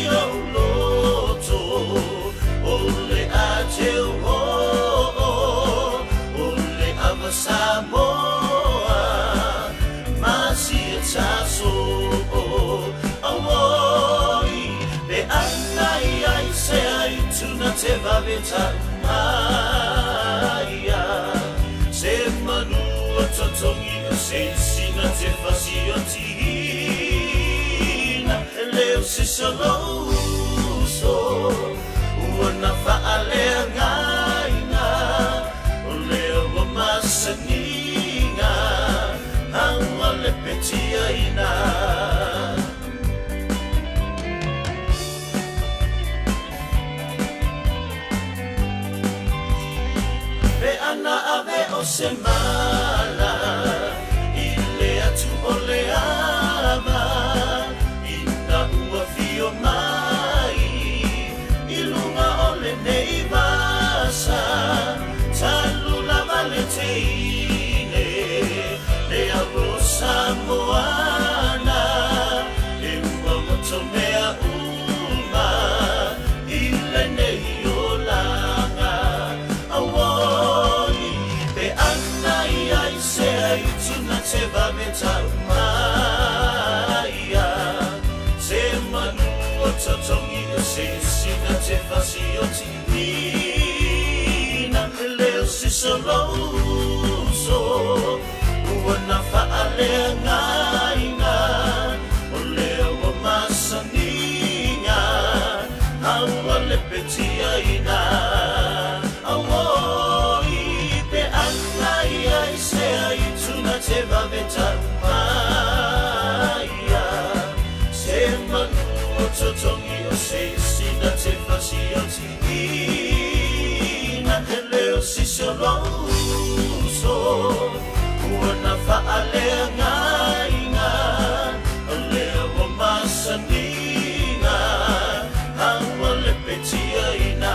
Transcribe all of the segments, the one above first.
o loto ole a te ho ole ava Samoa masi e taso awoi pe anai ai se ai tuna te vaveta maia se manua totongi se sina te fasio tina leo se solo so wana fa'alea ngaina o leo wa masaninga hanga le petia ina pe ana ave o se mala ile atu o le ama ina ua fio mai ilunga o le nei masa talu lava le teine le arosa moana e ua moto mea uma ile nei o langa awoi pe anai ai se ai tuna te vaveta maia se manu o totongi o se sina te fasi o tina leo se solo so wana fa'alea ngaina o leo o masaninga haua le petia ina awoi pe anai ai se ai tuna te vaveta maia se manu o totongi o se sina te fasi o tina leo se solo so wana fa'alea ngaina o leo o masaninga haua le petia ina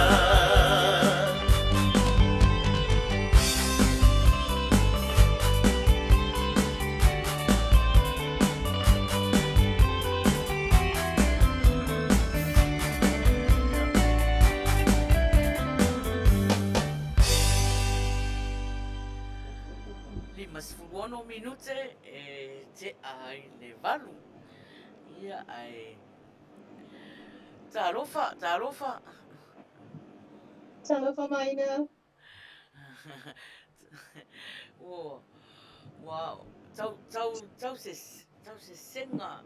Masfuono minute te ai le valu. Ia ai tarofa. Talofa Maina. Oh, wow. Tau se senga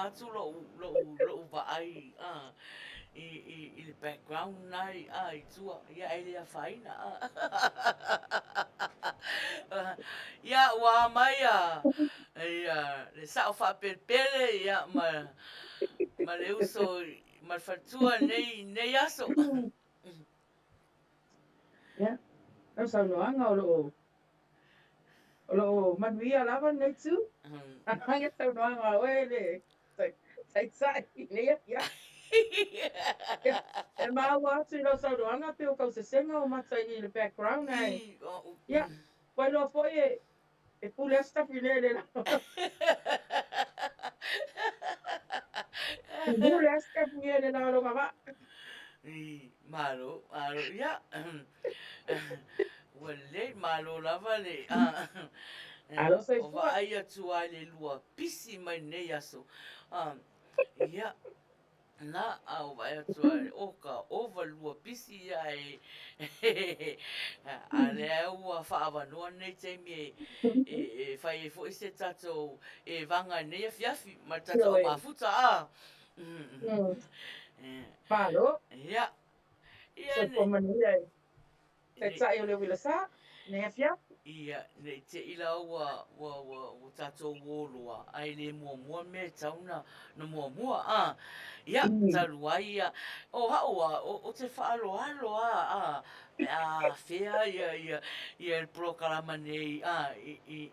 atu lo va ai i le background nai ai tua ia ele a faina ia wa mai ia le sa fa pele ia ma le uso ma fatua nei aso Ya, au sa noanga o lo Manuia lava nei tu. Hanga sa noanga o ele. Sai nei ya. E maua atu lo sa noanga pe o kau se senga o matai ni le background ai. Ya, wai lo foi e pule esta fine le la. Pule esta fine le la lo mama. Malo, ia. Wale malo lava le. Alo sai O va ai atu ai le lua pisi mai nei aso. Ia. Na au vai atu ai oka ova lua pisi ai. Ale ua whaavanoa nei teimi e whai e fo i se tatou e vanga nei a fiafi. Ma tatou mafuta a. Malo. Ia. Se po Manuia. Se tai o le Uila Sa. Nei a fiafi. Ia, nei te ila ua tatou wōlua, ai le mua me tauna no mua, ia, talua ia, o haua, o te whaaloa, pe a whea ia el prokarama nei, i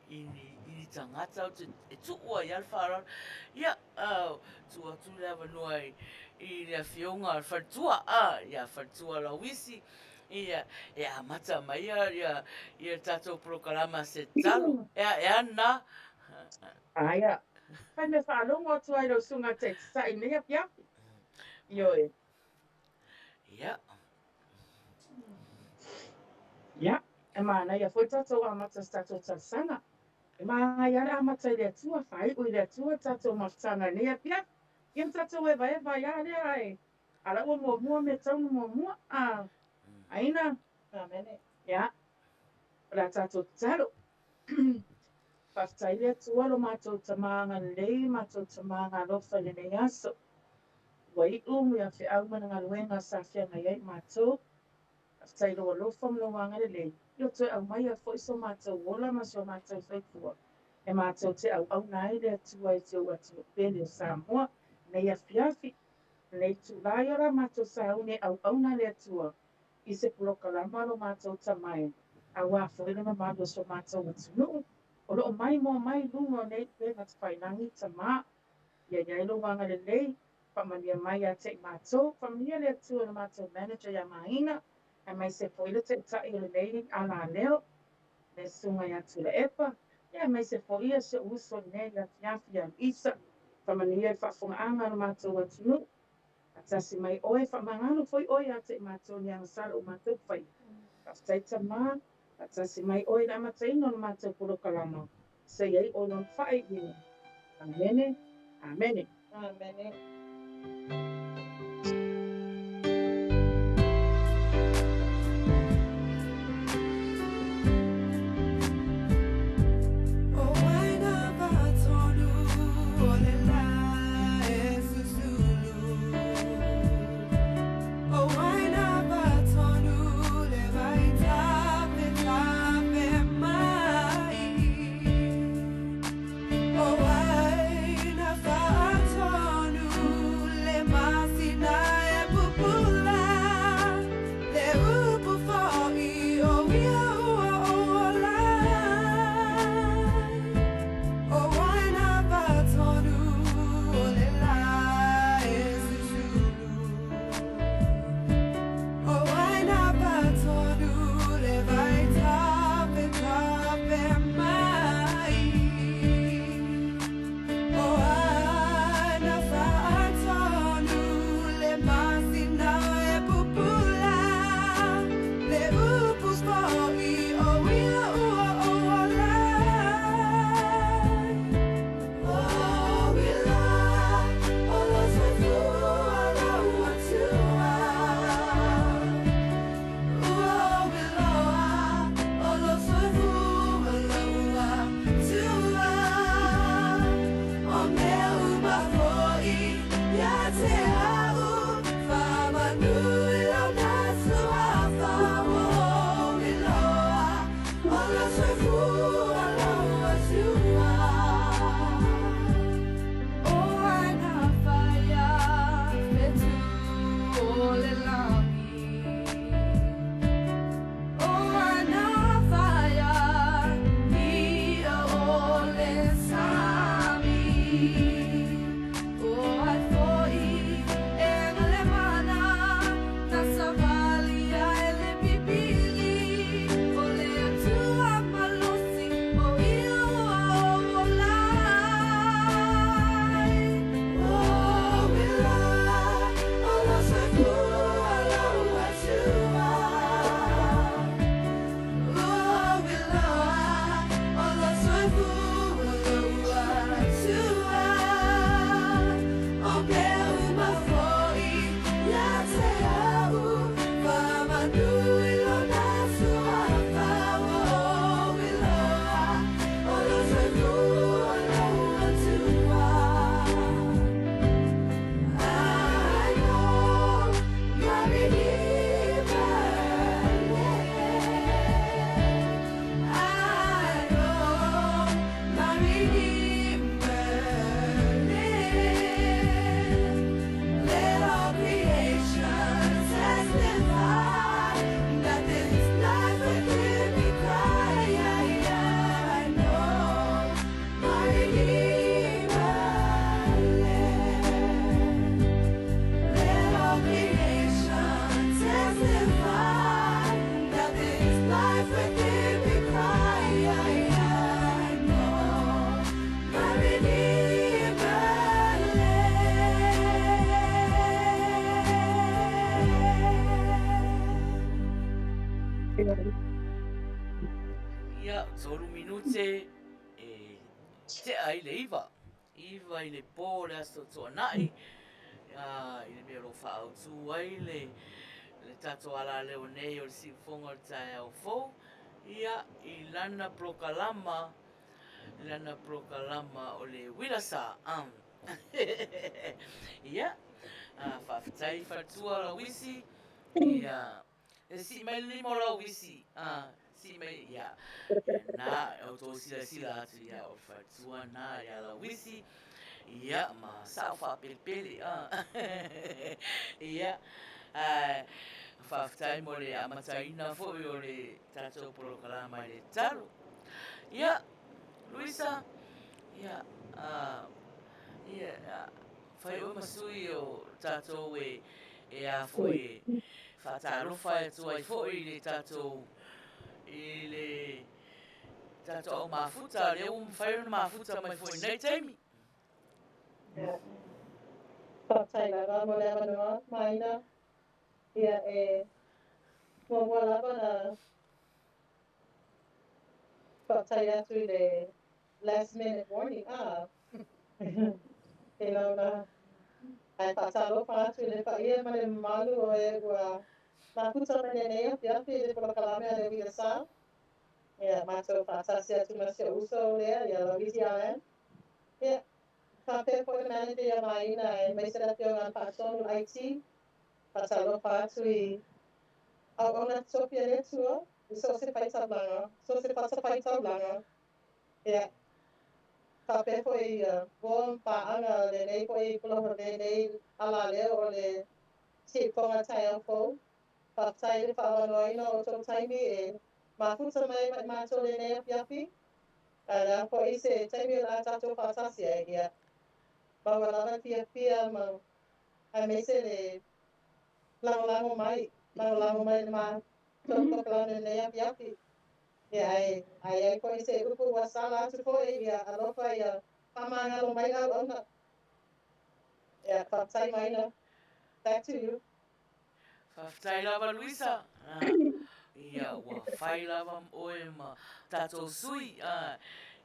tangata o te tuua i alwhaara, ia, tua lewa noai, i le whionga al whatua, ia whatua Laueezy, ia mata mai ia tatou programa se talo ana Aia. Pai me whaalongo atu ai rau sunga te sai nei a piapi. Yo e. Ia. Ia. E mana ia foi tatou amata tatou tasanga. E mana ia le amata i le atua, whai ui le atua tatou mafutanga ni a pia. Ia tatou e vai ia le ai. Ala ua mua me tau mua. Aina. Amene. Ia. La tatou talo. Whaftai le atua lo matou tamanga lei, matou tamanga lofa le nei aso. Wai umu ia fi au mana ngaluenga sa whianga iai matou. Whaftai lo lofa mlo wanga le lei. Io toi au mai a foi so mātou wola ma so mātou whaikua. E mātou te au nai le atua e te atu pele o Samoa. Nei a fiafi. Nei tu lai ora mātou sa au ne au nai le atua. I se puloka lama lo mātou tamai. A wā whaile ma mātou so mātou atu nuu. O lo mai mo mai lungo nei pe na whainangi tamā. Ia iai lo wanga le lei. Whamania mai a te mātou. Whamania le atua na mātou manager ia Maina. E mai se foile te tai le nei ala leo. Ne sunga ia tula epa. Ia mai se foile se uso nei ia fiafi a Louisa. Whamania e whafunga anga na mātou atunu. Atasi mai oe whamangano foi oe a te mātou ni angasara o mātou whai. Whaftai tamā. Atasi mai oe na mataino na mātou puro kalama. Se iei o non whai wina. Amene. Amene. Amene. Oh, I never told you. Ia, tolu minute e te ai le iwa. Iwa i le pō le aso toa nai. I le mea lo whaau tū ai le tato ala leo nei o le sifonga o le tae au fōu. Ia, i lana prokalama o le Uila Sa. Ia, whawhitai whatua Laueezy. Ia, e si mai limo Laueezy. Si mai, ia. Nā, o tō sila atu ia o whatua nā ia Laueezy. Ia, ma sao whapelipele. Ia, whawhitai mo le amataina fōi o le tatou prokalama i le talo. Ia, Louisa, ia, whai o masui o tatou e a fōi whatarofa e tua i fōi le tatou i le tatou au mafuta, le o mwhai o mafuta mai fōi nei taimi. Whatailanga mo le Manuia, Maina, ia e mua lava na whatai atu i le last minute warning. E lau na ai whatalofa atu i le whaia ma le malu o e ua mafuta mai nei api i le prokalame a le Uila Sa. Ia mātou whatasi atu ma se uso lea, ia Laueezy Island. Ia, whape po le manager ia Maina e mai se rapi o ngā whaatonu IT. Whatalofa atu i au ona topia le tua, i so se whaitaulanga, so se whaitaulanga. Ia, whape po i bom paanga le nei po i puloho le nei ala leo o le tiponga tai au fōu. Whatai le whaamanoina o tō taimi e mafuta mai mātou le nei api. Nā po i se taimi o nā tātou whaatasi e ia. Maua lana pia ma ai me se le lango mai le mā tōkokalana le nei api. Ia ai po i se upu wa sala atu po ia alofa ia whamangalo mai lau ona. Ia, whatai Maina. Back to you. Whawhitai lava Louisa. Ia, ua whai lava oe ma tatou sui.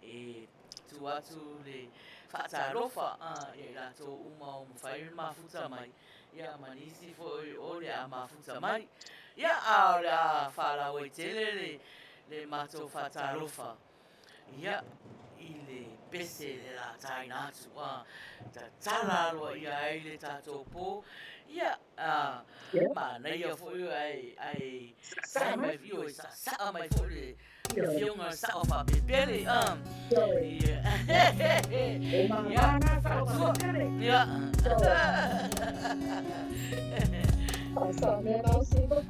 E tu atu le whaatarofa. Ia i lato uma o mwhai o mafuta mai. Ia, manisi fo o le a mafuta mai. Ia, a o le a whaala o i tele le mātou whaatarofa. Ia, i le pese le la taina atu. Ta tala aloa ia ai le tātou pō. Ia, Manuia fōi ai sai mai fio i sa mai fōi le fionga sa o whapepele. Ia, ia, Pasa me nausiba.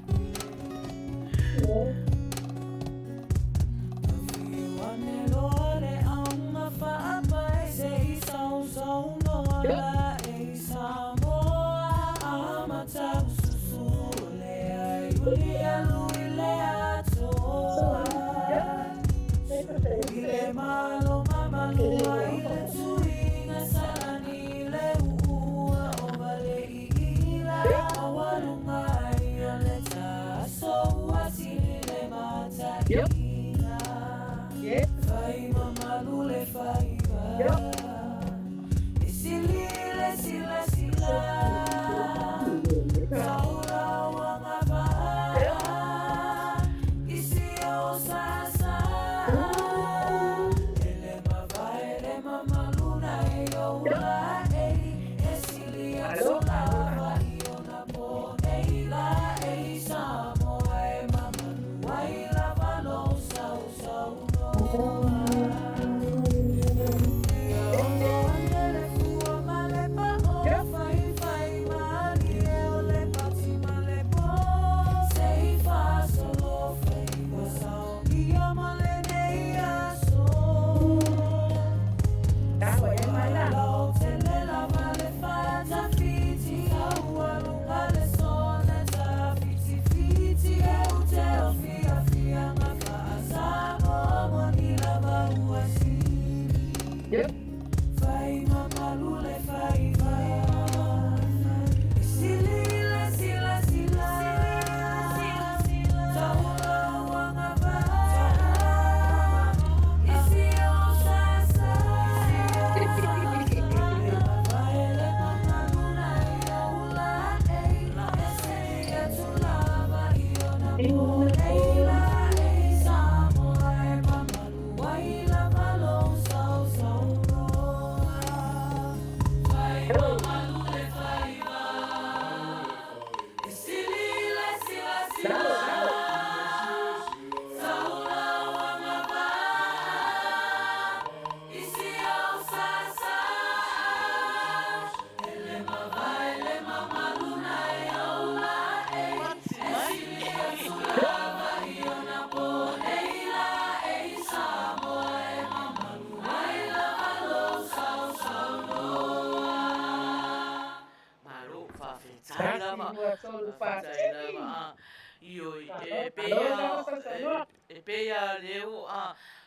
whawhetai lava. Nua tolu Whawhetai whatini. lava. Io Alo lava sa sanoa. e pea leo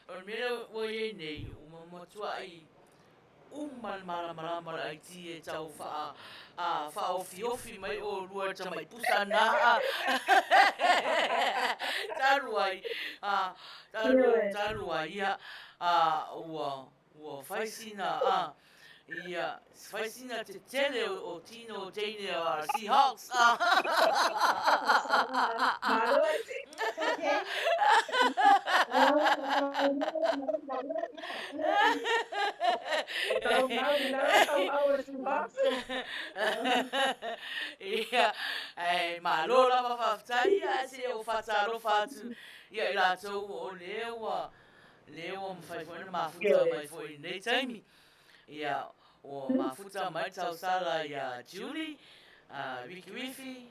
o mele o e nei umamotua ai malama ai ti e tau wha ofi mai o lua ta mai pusa na taru ai taru ai ia ua whaisina ia whaisina te tele o Tino Dane a Seahawks Malo ati. Okay. Tau mau bila tau au si box. Ia, malo lava whawhetai ia se o whataro whatu ia i rātou o lewa mawhai fwoi na mafuta mai fwoi nei taimi. Ia, o mafuta mai tau sala ia Julie, Wiki Wifi,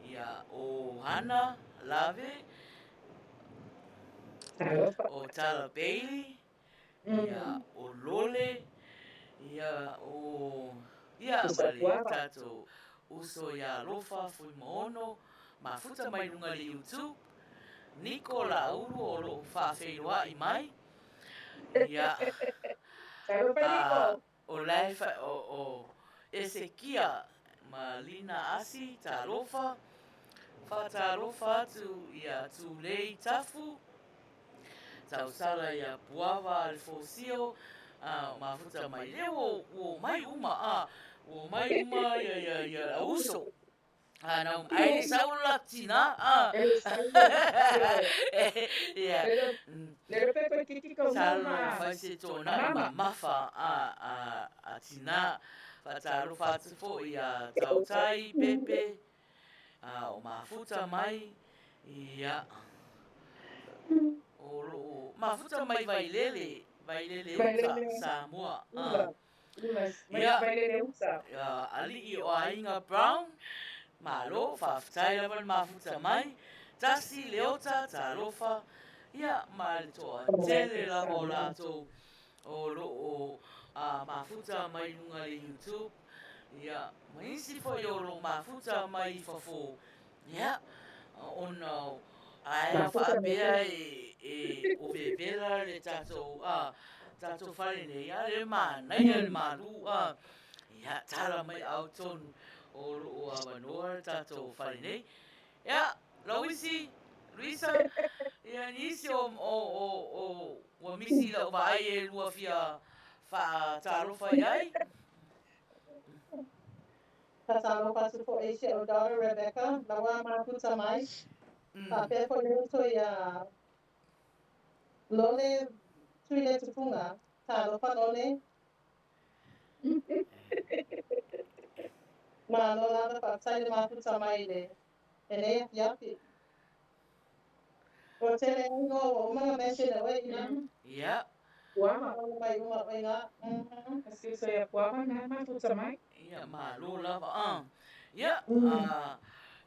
ia o Hana, Lave, o Tala Bailey, ia o Lole, ia o... Ia male tatou uso ia lofa fui moono, mafuta mai lunga le YouTube, Niko la uru o lo whawheiroa i mai, ia o laifa o Esekia ma Lina Asi ta lofa, whatarofa atu ia tūlei tafu, tau sala ia puava al fosio, mafuta mai leo o mai uma o mai uma ia uso. Nau ai saula tina ia Le pepe kiki ko sala fai se tona mafa a tina whataru whatu fo ia tautai pepe o mafuta mai ia o mafuta mai vailele Samoa. Ia, vai usa. Ali i o Ainga Brown, malo, whawhetai lava mafuta mai, tasi leota ta lofa, ia, male toa tele lava o lato o lo mafuta mai lunga le YouTube, ia, maisi fo i o lo mafuta mai fafo, ia, ono, ai a whaapea o vevela le tatou whare nei a le Maina le malu ia tala mai au tonu o loo a wanoa le tatou whare nei ia Laueezy Louisa ia nisi o wa misi la wa ai e lua fia wha tarofa iai Kasalofa su fo eisi o daughter Rebecca, lawa mafuta mai. Pape ko leo to ia lole tuile tupunga, talofa lole. Ma lola na patsai le mafuta mai le. Ele yapi. O tele ngo o mga meshe na wei na. ia Kuama. Mai uma wei na. Kasi saya kuama na mafuta mai. ia malo lava ia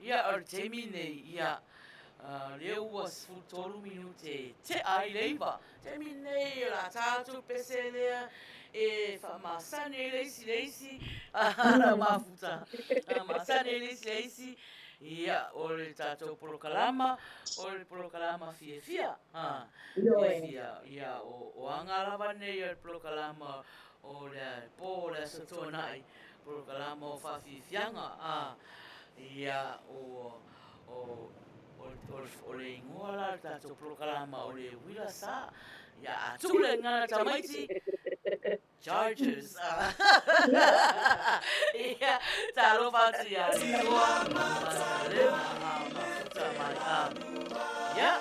ia ar temi nei ia leo was futolu minute te ai leiva temi nei la tatu peselea e Faamasani leisi ana mafuta Faamasani leisi ia ole tato prokalama fia ia o angarava nei al prokalama o le po le sotonai prokalama o fafifianga ia o le ingola tato prokalama o le Uila Sa ia atule ngana tamaiti Chargers ia talo fatu ia tua mafuta mai ia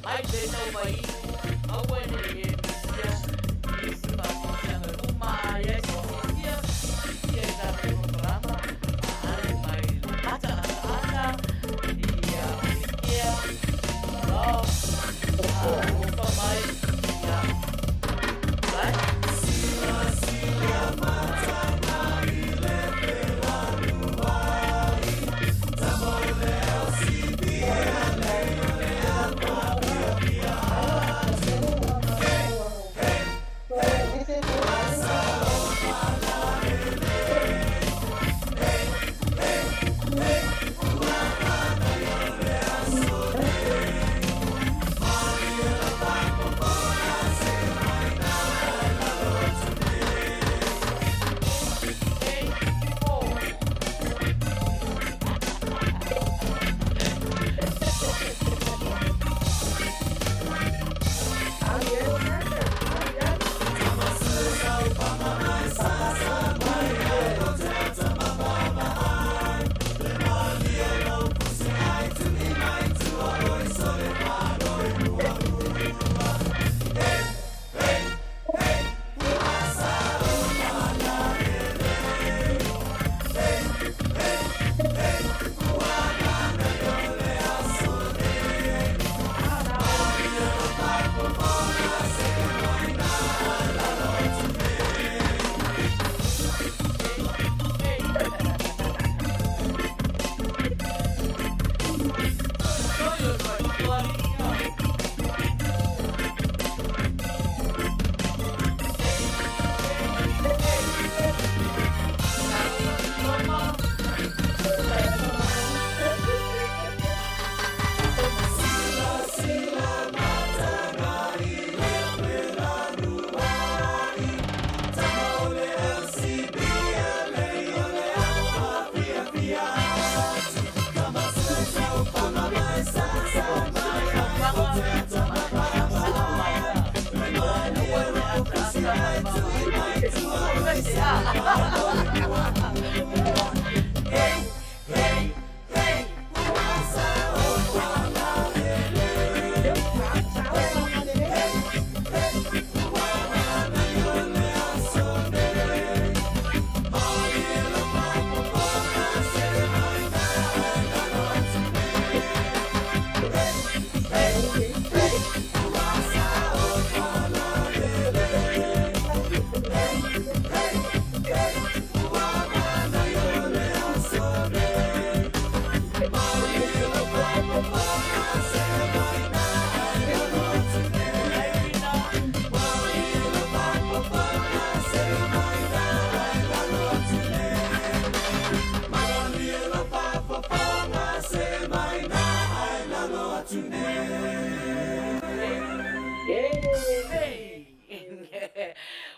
mai le no mai awe ne ia isi mafuta ngai uma ia ia ia ta programa ai mai mata ana ia ia ufa mai ia vai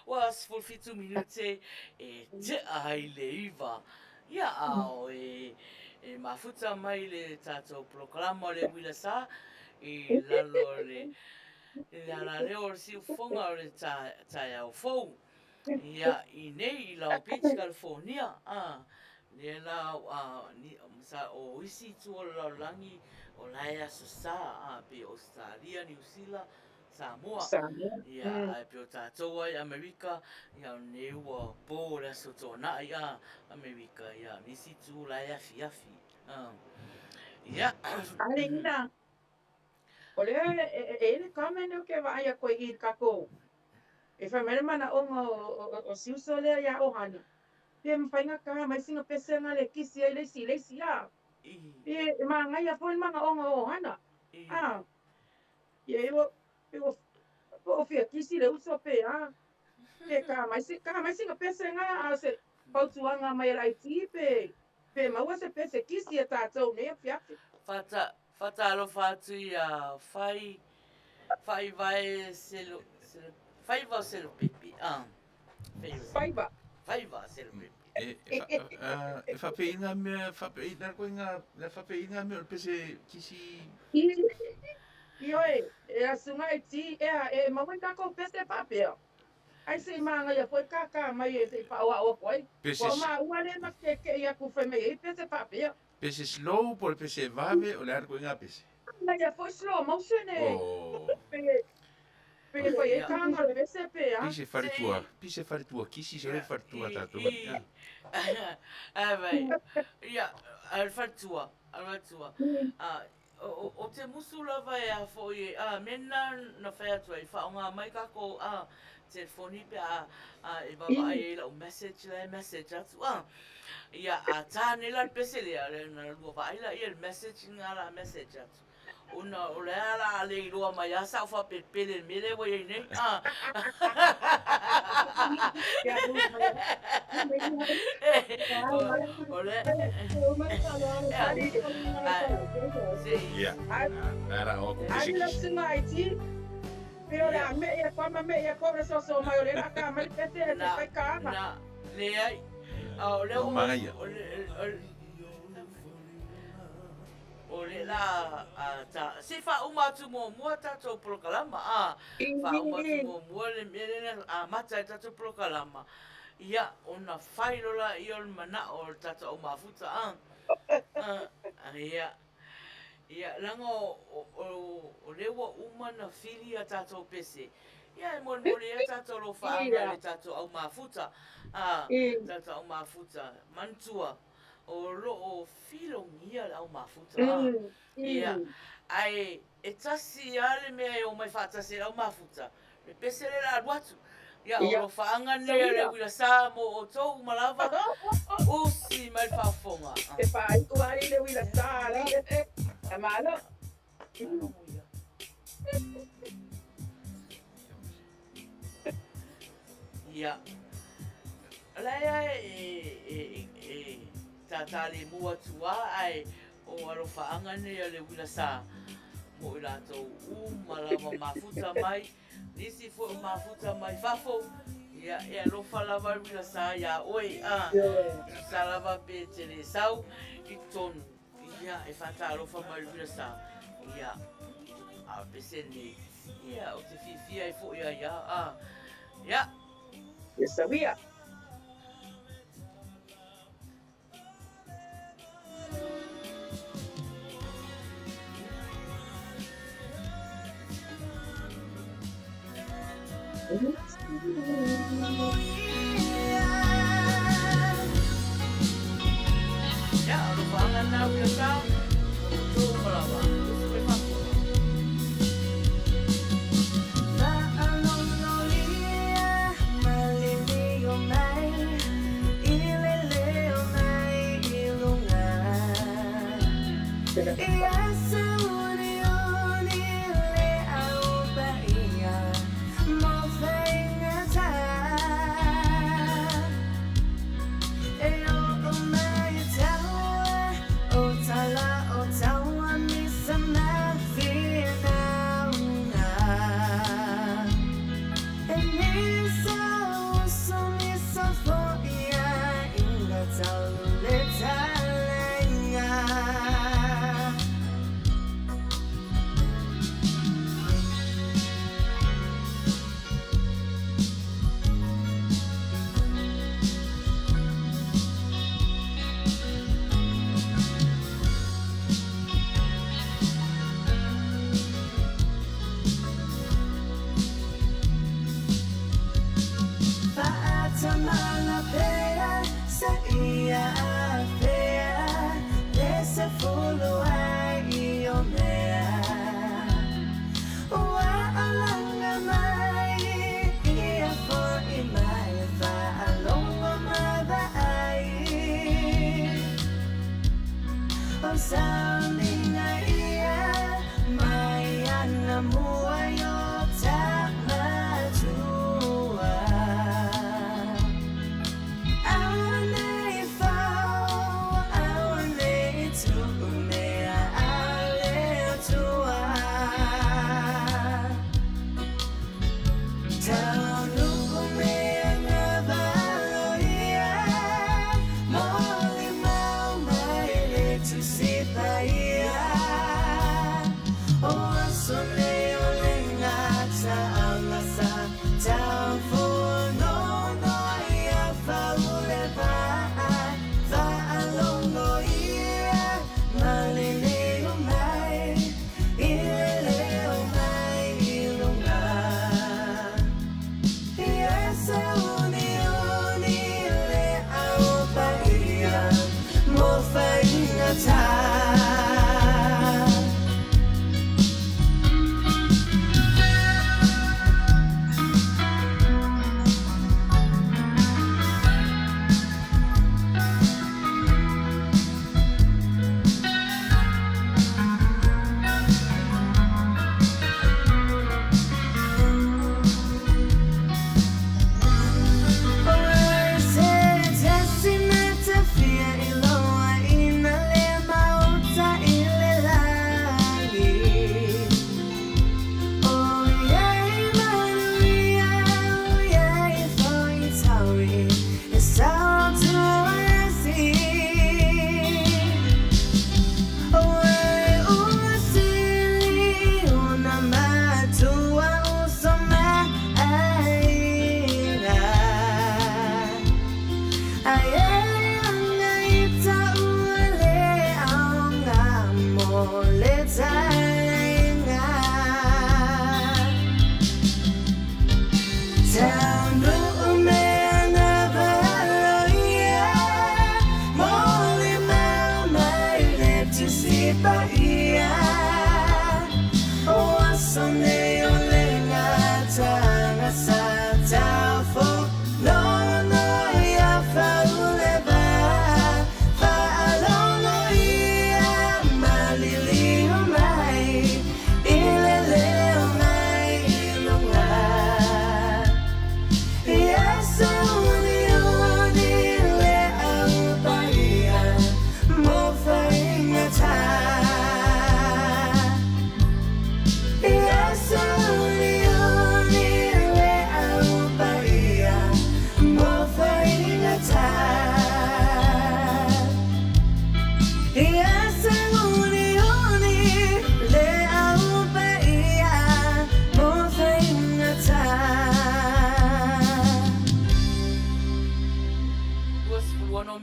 Was fulfitu minute te ai leiva. Ia ao mafuta mai le tatou proklama le Uila Sa i lalo le la leo o si fonga o le tai au fou. Ia i nei i lau Beach, California. Le lau sa o isi tu o lau langi o Laueezy sa pe Australia, New Zealand, Samoa. Ia ai pe o tātou ai Amerika, ia ne ua pō le aso tōna ia Amerika, ia nisi tu Laueezy afi. Ia. Alina. Ole ele kamene ke vai a koe i kako. E fa mele mana o siuso le ya ohana. Pe mfainga ka mai singa pese nga le kisi ai le si ya. E manga ia foi manga ohana. Ye o fia kisi le uso pe Pe ka mai singa pese nga se pautuanga mai lai ti pe maua se pese kisi e tātou ne fiafi. Fata alo fatu ia fai vai selo fai va selo pipi. Fai va selo pipi. E whapeina mea, whapeina koe whapeina mea o pese kisi... Ioe, e asunga e ti, e mawai kako pese papea. Ai se manga ia foi kaka mai e se paua o foi. Ko ma uale na ke ia ku fe mai pese papea. Pese slow por pese vave o le arco inga pese. Na ia foi slow motion e. Pe foi e kanga pese pe Pise faritua, kisi se le faritua tato. Vai. Ia, al faritua. O te musu lava e a foi mena na whai atua i whaonga mai kako telefoni pe e baba e la o message atu ia a tāne la pese lea na lua whaila i el message ngā la message atu una o lea la le iroa mai asa ufa pepele mele wa i nei o le Era o Ai la singa ai ti. Pero la me e kwa me e ko so mai o le la ka mai pese e kai ka. Na le ai o le o le la ta se fa uma tu mo tatou proklama fa uma tu mo le mele mata tatou proklama ia ona failola i ol mana o tatou mafuta ia langa o lewa uma na fili a tatou pese ia mo le tatou lo faanga le tatou au mafuta tatou au mafuta mantua o lo o filongia au mafuta ia ai e tasi ale me o mai fatasi au mafuta le pese le la watu ia o lo faanga ne le Uila Sa mo o tou malava usi mai fafonga e pa ai tu ai le Uila Sa la e malo ia lai tatale mua tua ai o alo faanga ne le Uila Sa mo i latou malava mafuta mai nisi fo mafuta mai fafo ia alofa lava Uila Sa ia oi sa lava pe tele sau i tonu ia e fata alofa mai Uila Sa ia a pesene ia o te fifia i fo ia ia Sabia. Ya, ano ba ang anak ko sa? Ito pala ba? Gusto ko pa po.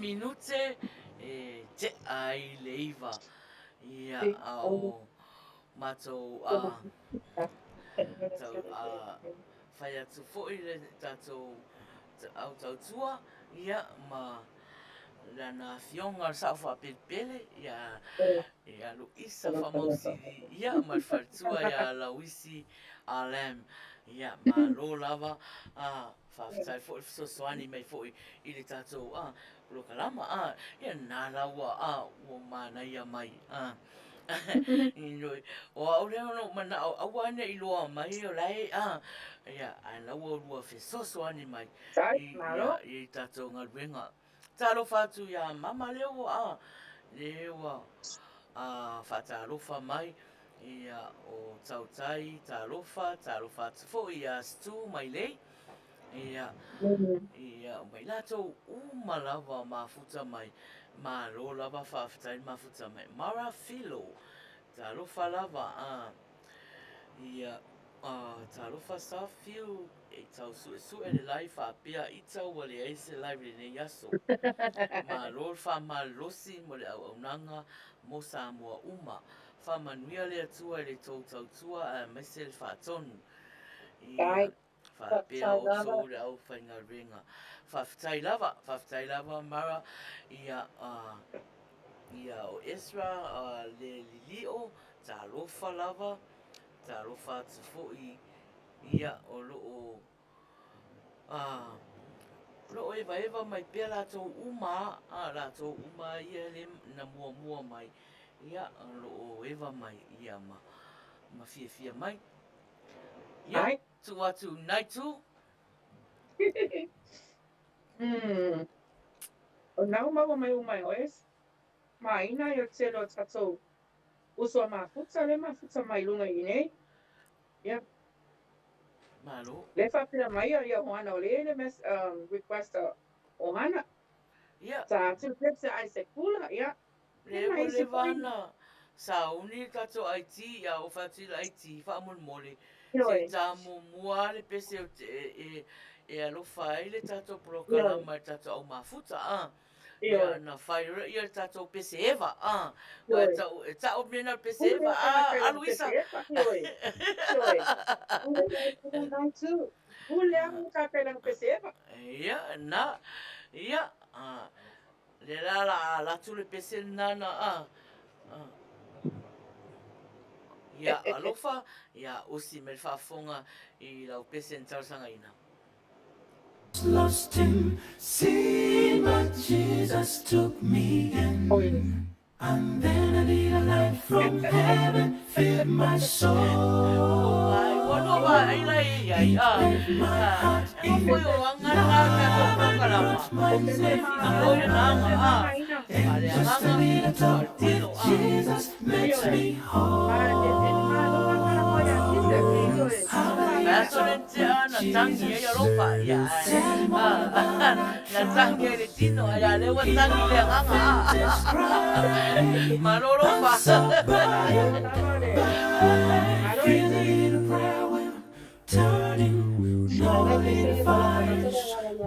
minute te ai leiva. Ia au matou tau whai atu fōi le tātou au tau tua. Ia ma lana fionga sa whapepele. Ia Louisa Faamausili. Ia ma whaitua ia Laueezy Alem. Ia ma lo lava whaftai fōi fisosoani mai fōi i le tātou lokalama ia nā laua o Manuia mai Inoi o au leo no mana au ane i loa mai o lai ia ai laua lua fisosoani mai i tātou ngaruenga talo whatu ia mama leo leo whatalofa mai ia o tautai talofa atu fo ia stu mai lei ia mai latou umalawa mafuta mai malo lava whawhitai mafuta mai mara filo talofa lava ia talofa sa fiu e tau su e le lai whapea i tau wale eise lai rene yaso malo whamalosi mo le au nanga mo sa mua uma Manuia le atua le tau tua mai se le whatonu ia whapea o so le au whainga ringa whawhitai lava mara ia o Ezra le lilio talofa lava talofa atu fo'i ia o loo eva mai pea latou uma ia le na mua mai ia loo eva mai ia ma fia mai ia tu atu naitu O nau maua mai umai oes. Maina i o telo tatou usua mafuta le mafuta mai lunga i nei. Ia. malo Le whapira mai o ia hoana o le mes request o hana. ia Ta atu pepse ai se kula, ia. le vana sauni tatou IT ia o fatila IT whaamolmole se tamu mua le pese e alofa ai le tatou programa mai tatou au mafuta ia na whaira ia le tatou pese eva ua tau mena pese eva Louisa Ule amu ka pēlang pese eva. ia na ia le la tu le pese nana ia alofa ia usi me whafonga i lau pese ntausanga ina. Lost in sin, but Jesus took me in. And then a little light from heaven filled my soul. Just a little talk with Jesus makes me whole.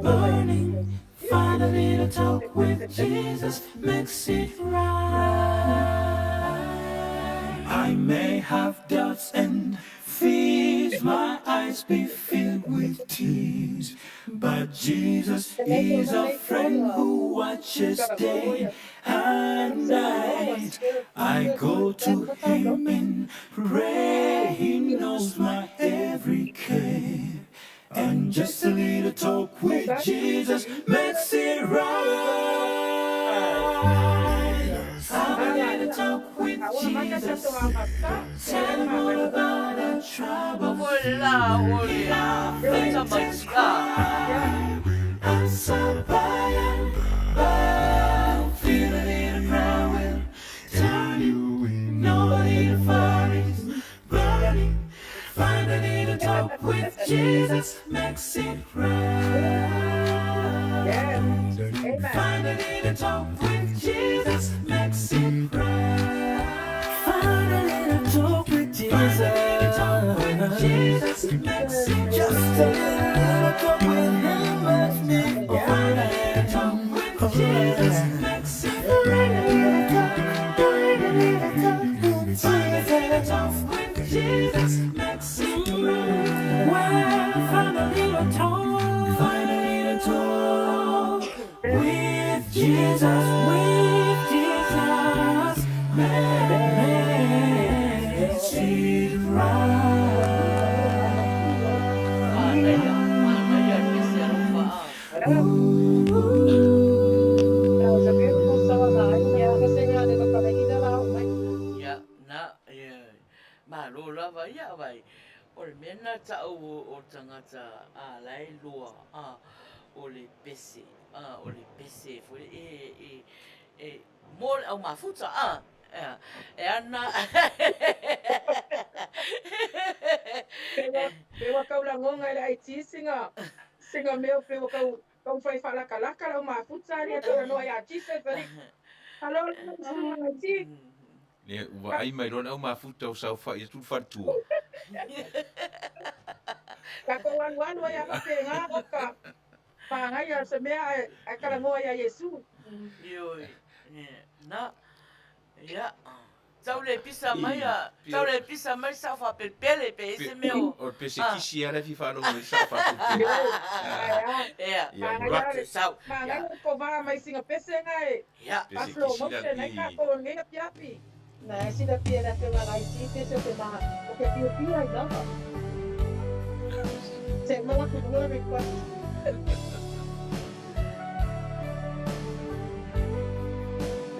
Burning, find a little talk with Jesus makes it right. I may have doubts and fears, my eyes be filled with tears, but Jesus is a friend who watches day and night. I go to him in prayer, he knows my every care. And just a little talk with Jesus makes it right. Have a little talk with Jesus. Tell him all about our troubles. I'm so tired, but feel a little prayer will turn you. No little fire is burning. Find a little talk with Jesus makes it right. Find a little talk with Jesus makes it right. Find a little talk with Jesus. Find a little talk with Jesus makes it just a little talk with him makes me find a little talk with Jesus Jesus, with Jesus, make it right. Maina pese alofa. That was a beautiful song. Yeah, I sing it. Look at me, Ya, na, malo lava ia vai. O le mena ta o tangata a lai loa o le pese. O le pese. Fo mo au mafuta e ana. Pewa kau la ngonga la iti singa meo pewa kau fai fala kalaka la mafuta ni ata no ya tisa tadi. Halo singa iti. Ne ua ai mai rona au mafuta o sau fai tu fatua. Ka ko wan ya ka penga o ka. Pa ya se mea ai kala ngoa ya Yesu. Yoi. Na, ya. Tau le pisa mai tau le pisa mai sa fa pele pe ese meu. O pese kisi ara fi fa no sa fa tu. Ya. Sau. Ya ko va mai singa pese ngai. Ya. Pa flo mo se nai ka ko ngai na piapi. Na si da pia na ke la iti pese ke ma o ke pia na. Se mo la ko mo request.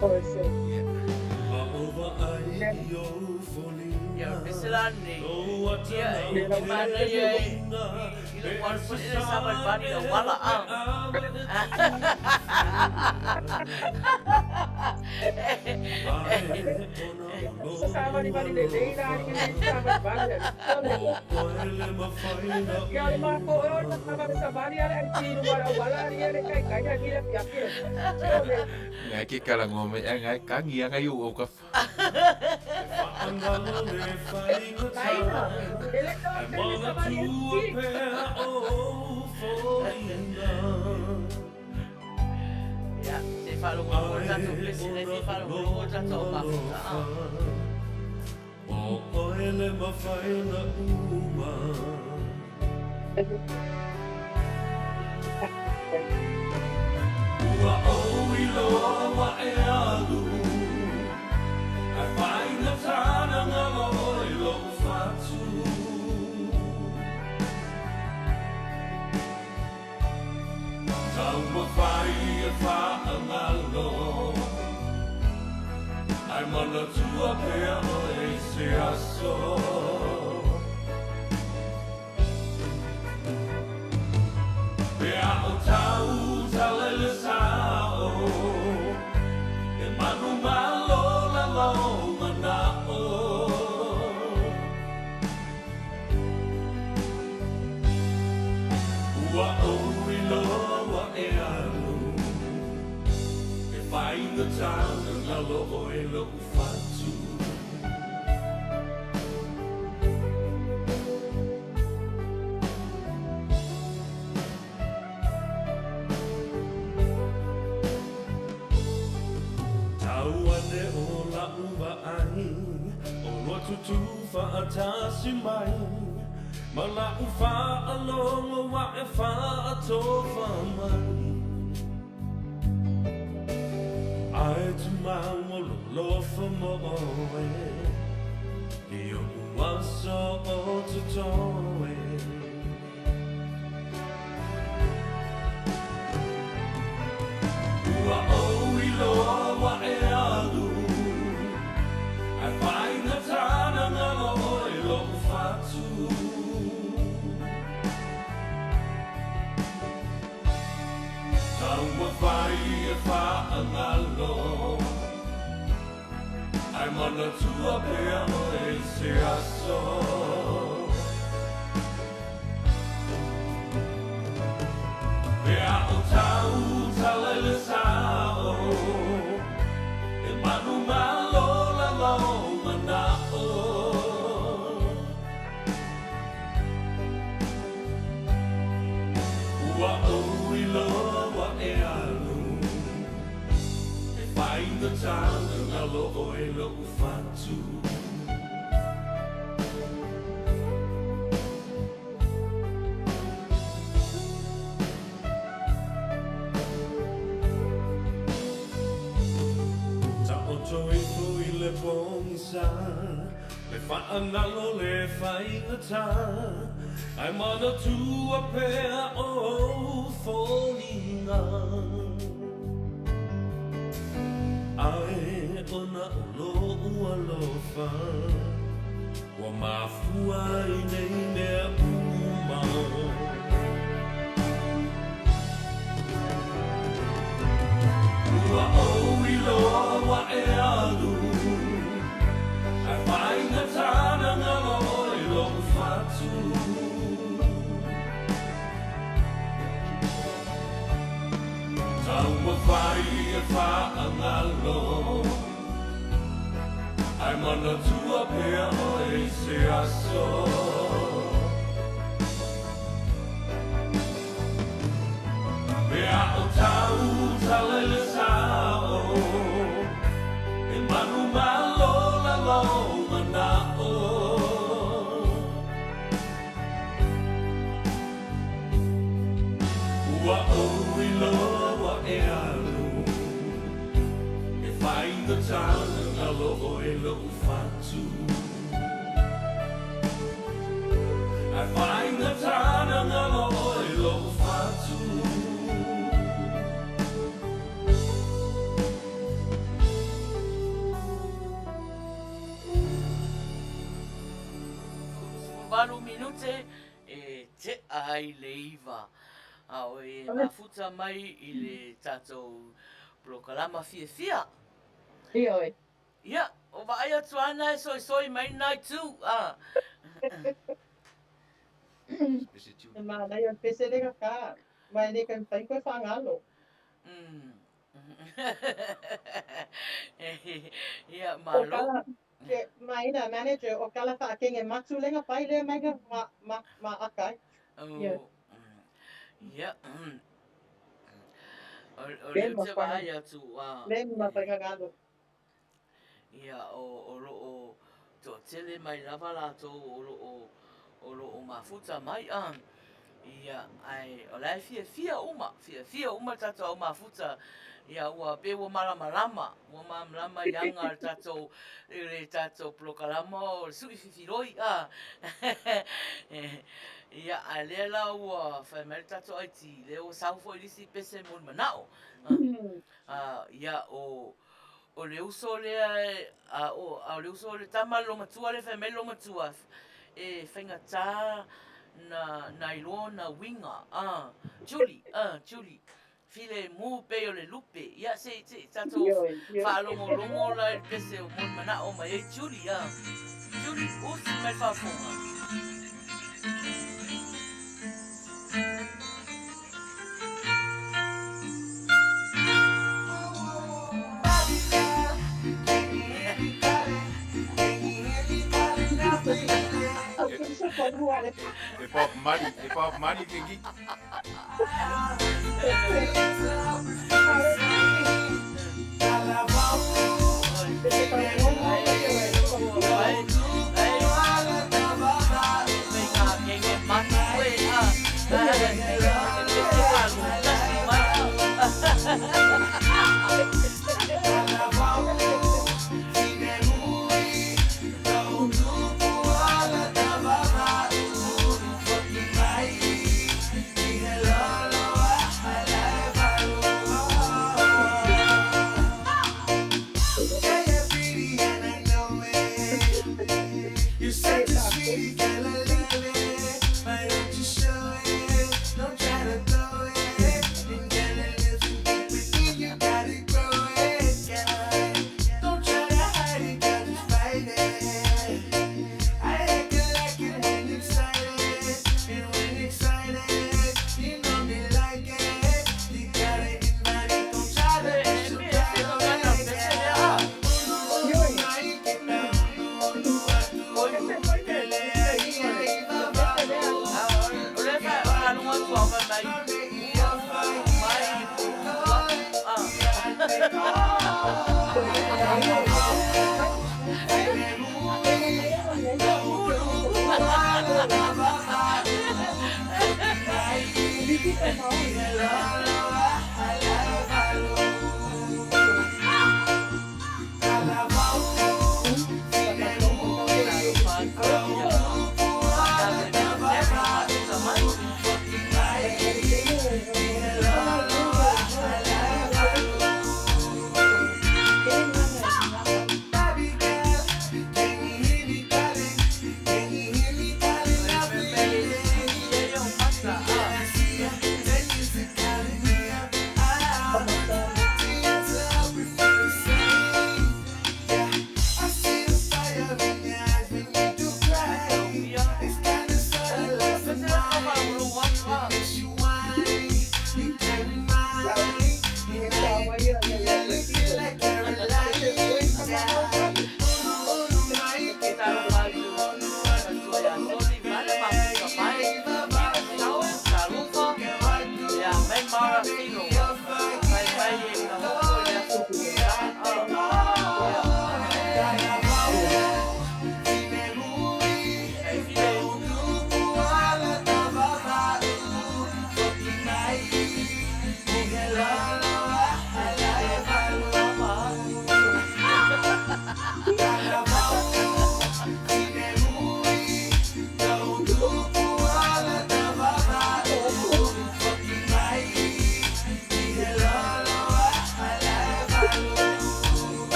Oh, so. Ya, peselane. Ya, mana ya? Ilo kuan pun ini sama bani la wala Sama di bani le ni sama bani. Ya le ma ko sama sa bani ala ti wala ni le kai ni le pia. Ngai ke kala ngome ngai kangi ngai o ka. Maina, ele tá tendo Ya, se falo mo tanto pesile, se falo mo tanto mafuta. O ele mafaina uma. Ua o iloa wa e alu. I find the time I'm lo fatu. Tau ma fai e fa angalo. Ai mana tua pea o e se aso. Pea o tau talele sao. E manu malo la lo manao. Ua o iloa e alu. E find the time and la lo e lo fatu. Tauane o la uwa ai, o loa tutu whaatasi mai. Ma la uwha alonga wa e whaatofa mai. Ai tu mau lo lofa mo oe, I o uaso o tutoe. Ua o iloa wa e alu. Ai whai na tāna ngalo o e lo fatu. Tau ma whai e wha angalo. Ai mana tua pea o e se aso. Pea o tau talele sao. E manu malo la lo manao. Ua o iloa e alu. E find the time and alo o e lo fatu. sa le whaangalo le whaingata ai mana tua pea o whoninga ai ona lo ua lofa wa mafua i nei mea puma ua o i loa wa e alu ai whaingata na ngalo i lo fatu Taua whai e whaangalo Ai mana tua pea o e se aso Pea o tau talele sao E manu malo la lo manao Ua o i loa e alu E whainga tana ngalo o e lo fatu E whainga tana ngalo o e lo fatu Walu minute e te ai le iwa. Au e mafuta mai i le tātou prokalama fia. Ioi. Ia, o vai atu ana e soi mai nai tū. E mana ia pese le ka. Mai ne kan pai ko whangalo. Ia, O malo. kala ke Maina manager o kala whaakenge matu lenga pai le mai ka ma akai. Ia. Ia. O Le leo ma te pai. vai atu. Le ma pai ka galo. Ia, o loo to tele mai lava lātou o loo mafuta mai. Ia, ai, o lai fia uma tātou au mafuta. Ia, ua pe ua malama. Ua malama ianga tātou, le tātou prokalama o le sui fifiroi. Ia, ai lea la ua whai mai tātou ai ti, leo saufo i lisi pese mun manao. Ia, o le uso lea, o le uso le tama lo matua le whai mai lo matua. E whainga tā na iloa na winga. Julie. File mu pe o le lupe. Ia se tato whaalongo la il pese o mon mana o mai e Julie. Julie, usi mai whafonga. E pop mari ke gi.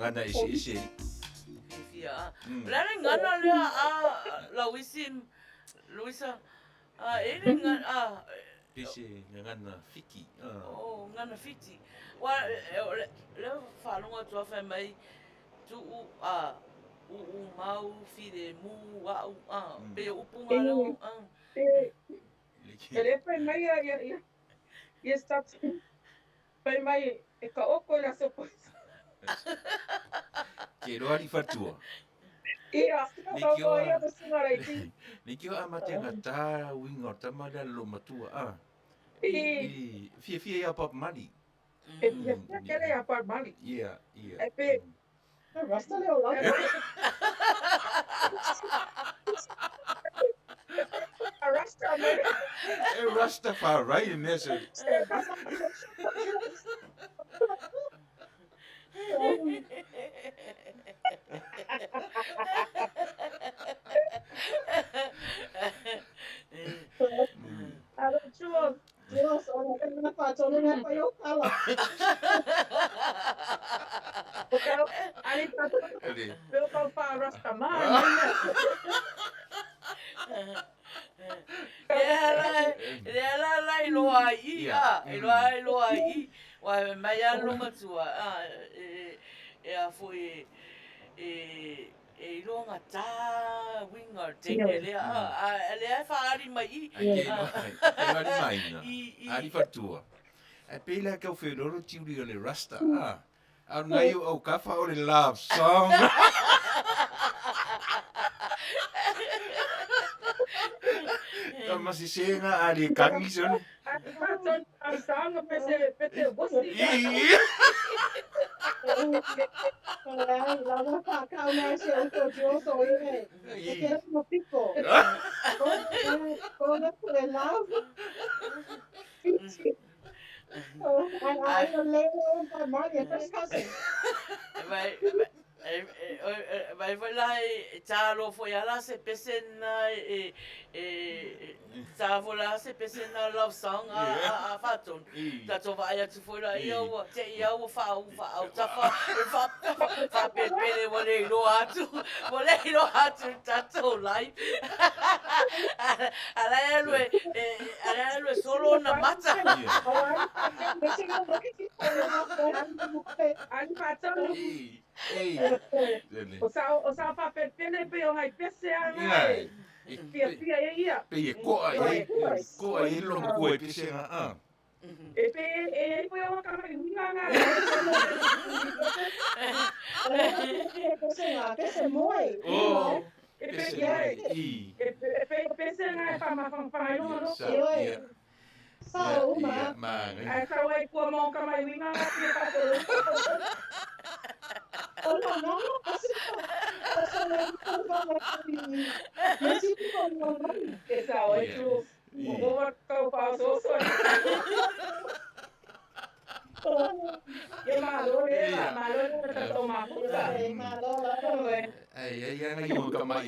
ngana isi. Fia. Lare ngana lea Louisa. Ele ngana Pese ngana fiki. ngana fiti. Wa le whanonga tua whai mai tu u mau fide mu wa pe upu malo. Ele foi mai ia start foi mai e ka oko na sopo. Ke roa li fatua. Ia, Ni ki o ia besinga reiti. Ni ki o amate ngata winga o tamada lo matua. Fia ia pop mali. E ia kere a par mali. Ia. E pe Rasta leo la. Rasta mai. Rastafari in this. Chuo. Dios, ora que me faço, não é para eu falar. Então, ali tá eu vou para Rasta mai. Lela lai loa i loa i wa mai alo matua a foi e longa ta winga tenge le faari mai Maina. Ali fatua. E pela que o fedoro tiuri o le rasta. Au ngai o kafa o le love song. Ka masisenga ali kangi son. Ang sang pete bosi. Lá vai para cá, né? Se eu tô de osso, eu quero uma pico. Quando eu lavo, I lay my money at this cousin. Vai lai talo foi ala se pesena tavo la se pesena love song a faton ta to vai atu foi la eu te eu fa ta fa pele vole lo atu ta to lai ala lo solo na mata O sa pa pele pe o hai pese ana. Pia ia. Pe ko ai lo ko e pese nga. E pe foi o ka mai nganga. Pese moi. Pese nga pa ma no. Sa uma. Ai sa wai ko mo ka mai nganga pa ko. Oh, no, esa o tu o ka pa so so ye malo ta to ma puta Ai ngai mo ka mai.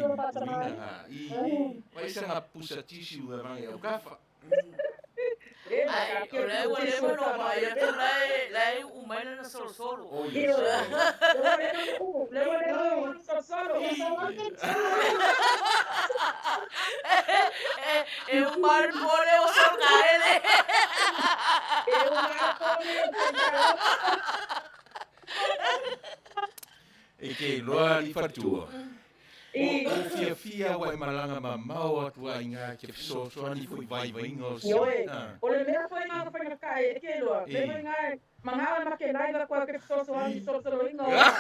Vai ser nga pusa tissue e mai o kafa. Lai umana na solo. E un marpone o so caere. E ke loa li fatua. O fia wai malanga mamau atua inga ke so ani foi vai ingo. O le mea foi nga fa kai ke lo. Le nga mangala ma ke nai ga kwa ke so ani so ingo. Ka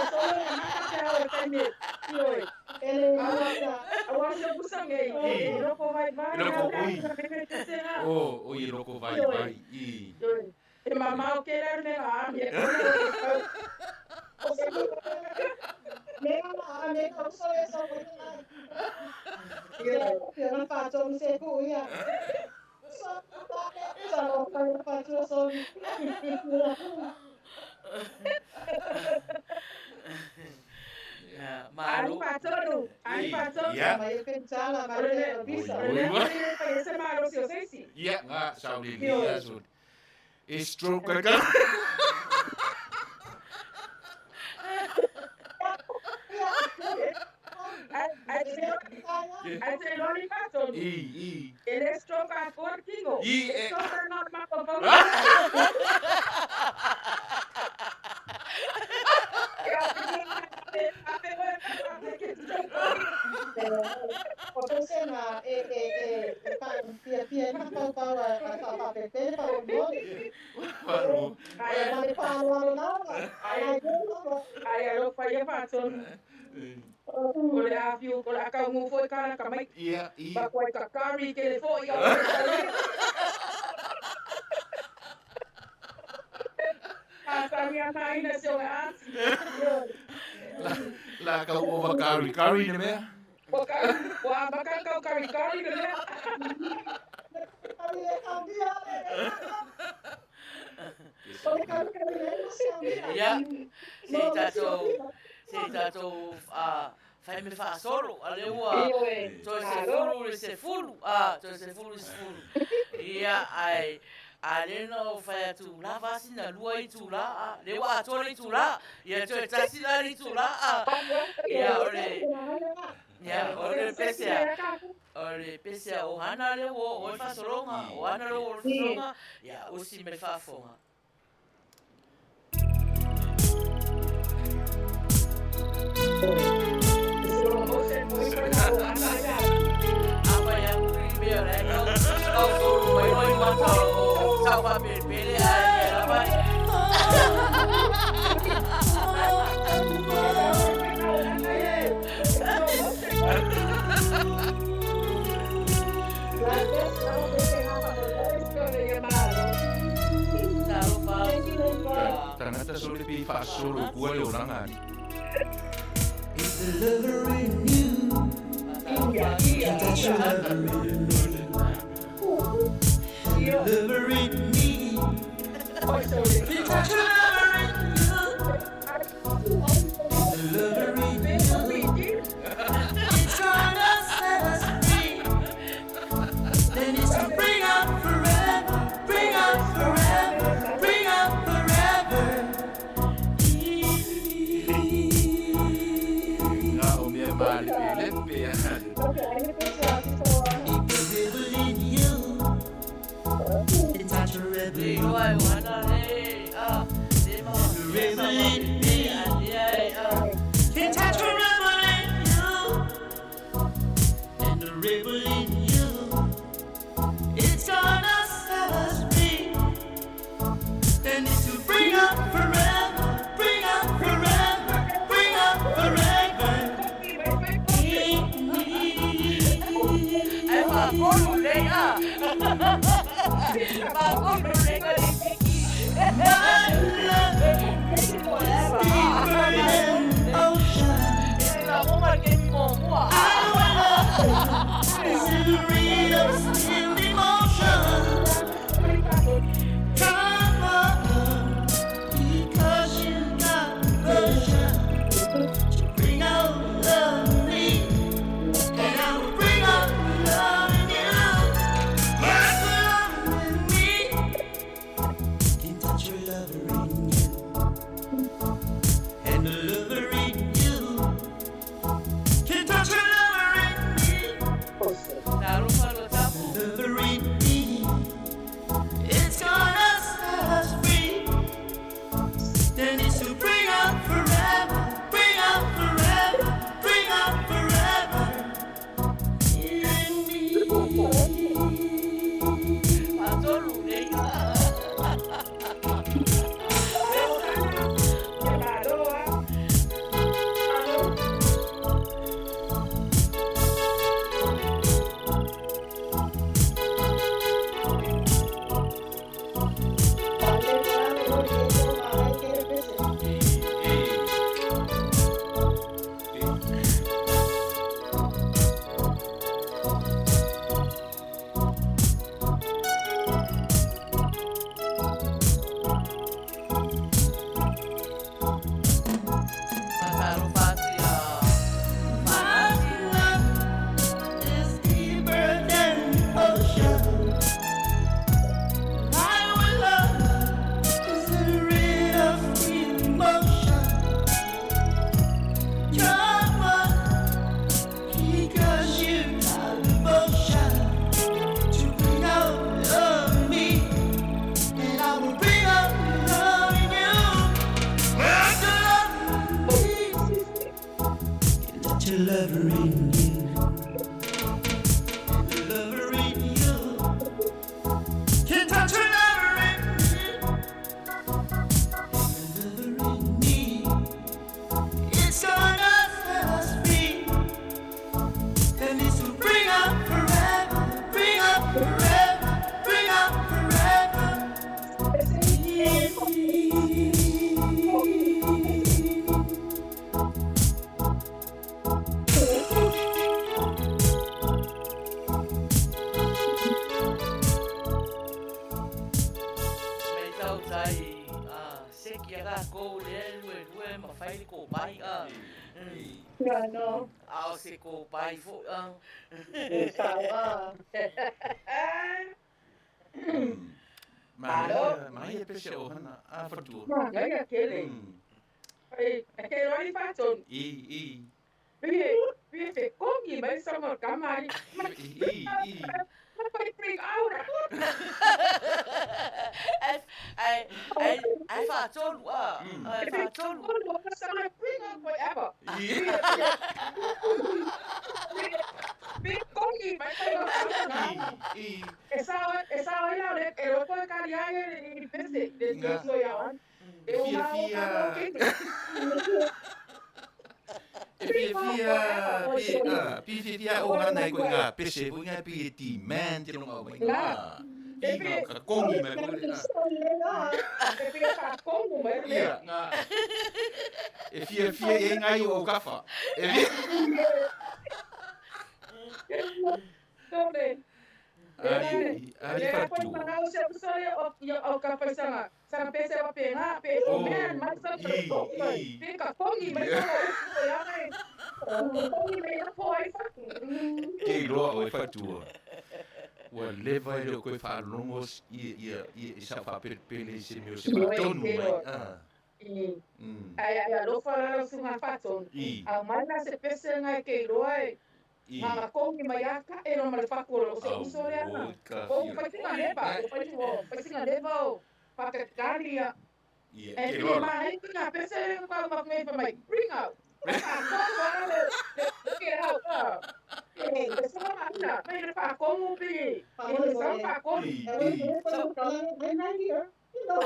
so na ka o kai me. Awa se busang e loko vai. O i loko vai. E mamau ke le me a me. Nega so eso. Eu não faço, não sei como ia. Só não faço só. Ani patrono. Mas eu pensava, mas eu Bisa. vi. Ese malo si o sei si. Ia nga saudi dia sud. E stroke ka. Ate lori patonu. Ele stroka for kingo. I Stroka na mako. Porque na pia na pau a pepe pa o mole. Maru. Mane pa no na. Ai Ai alo pa ia patonu. Ole a fiu ko la ka mu foi kana ka mai. Ia, Ba ko ka kari ke le foi o. Tania Maina se o asi. La kau over kari na mea. Wa baka kau kari na mea. Ia, se tatou fai me wha solo, a le ua, toi se fulu, toi se fulu. Ia, ai, a le no fai atu la vasi na lua i tu la, le ua atore i tu la, ia toi tasi la i tu la, ia, ore pesea, o hana le o e whasoronga, o hana le o whasoronga, ia, usi me whafonga. Apa yang premier lagi? Kau suruh main macam sama pilih aja apa? Ternyata sulit pipa suruh gua le orangan. It's the lover in you. That's your lover in me. Lover in me. It's that your lover in you. The lover in you. It's gonna set us free. Then it's to bring up forever, bring up forever, bring up forever. Mali pele in you. It's not a rebel. Rebel in me. It's not a rebel in you. And the rebel in you. It's gonna set us free. Then it's to bring up forever, bring up forever, bring up forever. touch a lover in you. The lover in you can touch a lover in you. The lover in me, it's gonna set us free. And this will bring up forever, bring up forever, bring up forever. No. Ao se ko pai fo Maia pese o hana a fatua. Maia kele. Ke roi faton. I. Pie te kongi mai sama kamari. Pai bring out. ai fa tolu ai fa tolu Sama bring out forever. Big kongi mai sama kamari. Esa ya le ero ko karia ni pese de so ya wan. Pia o hana ko nga pese ko nga pi ti man te no ma nga. Ka kongi me ko. Nga. Fia e nga o kafa. Ali fatu. O kafa sana. Sana pese wa penga pe o man mai sa ko. Ka kongi mai so ya mai. Kongi mai na po ai fa. Ke loa o fatu. Wa leva ele ko fa longos i sa fa pele se meu se tonu mai. Ai lo fa sunga faton. A mana se pese nga ke loa. Mama kongi mai aka e no mal fa ko so so ya. O pa tinga leva, pa tinga leva. Pa ka galia. E ni mai tinga pese ko ma ngai pa mai bring out. Get out. Esa mana, mai fa como bi. Esa fa como. I'm not here. You know.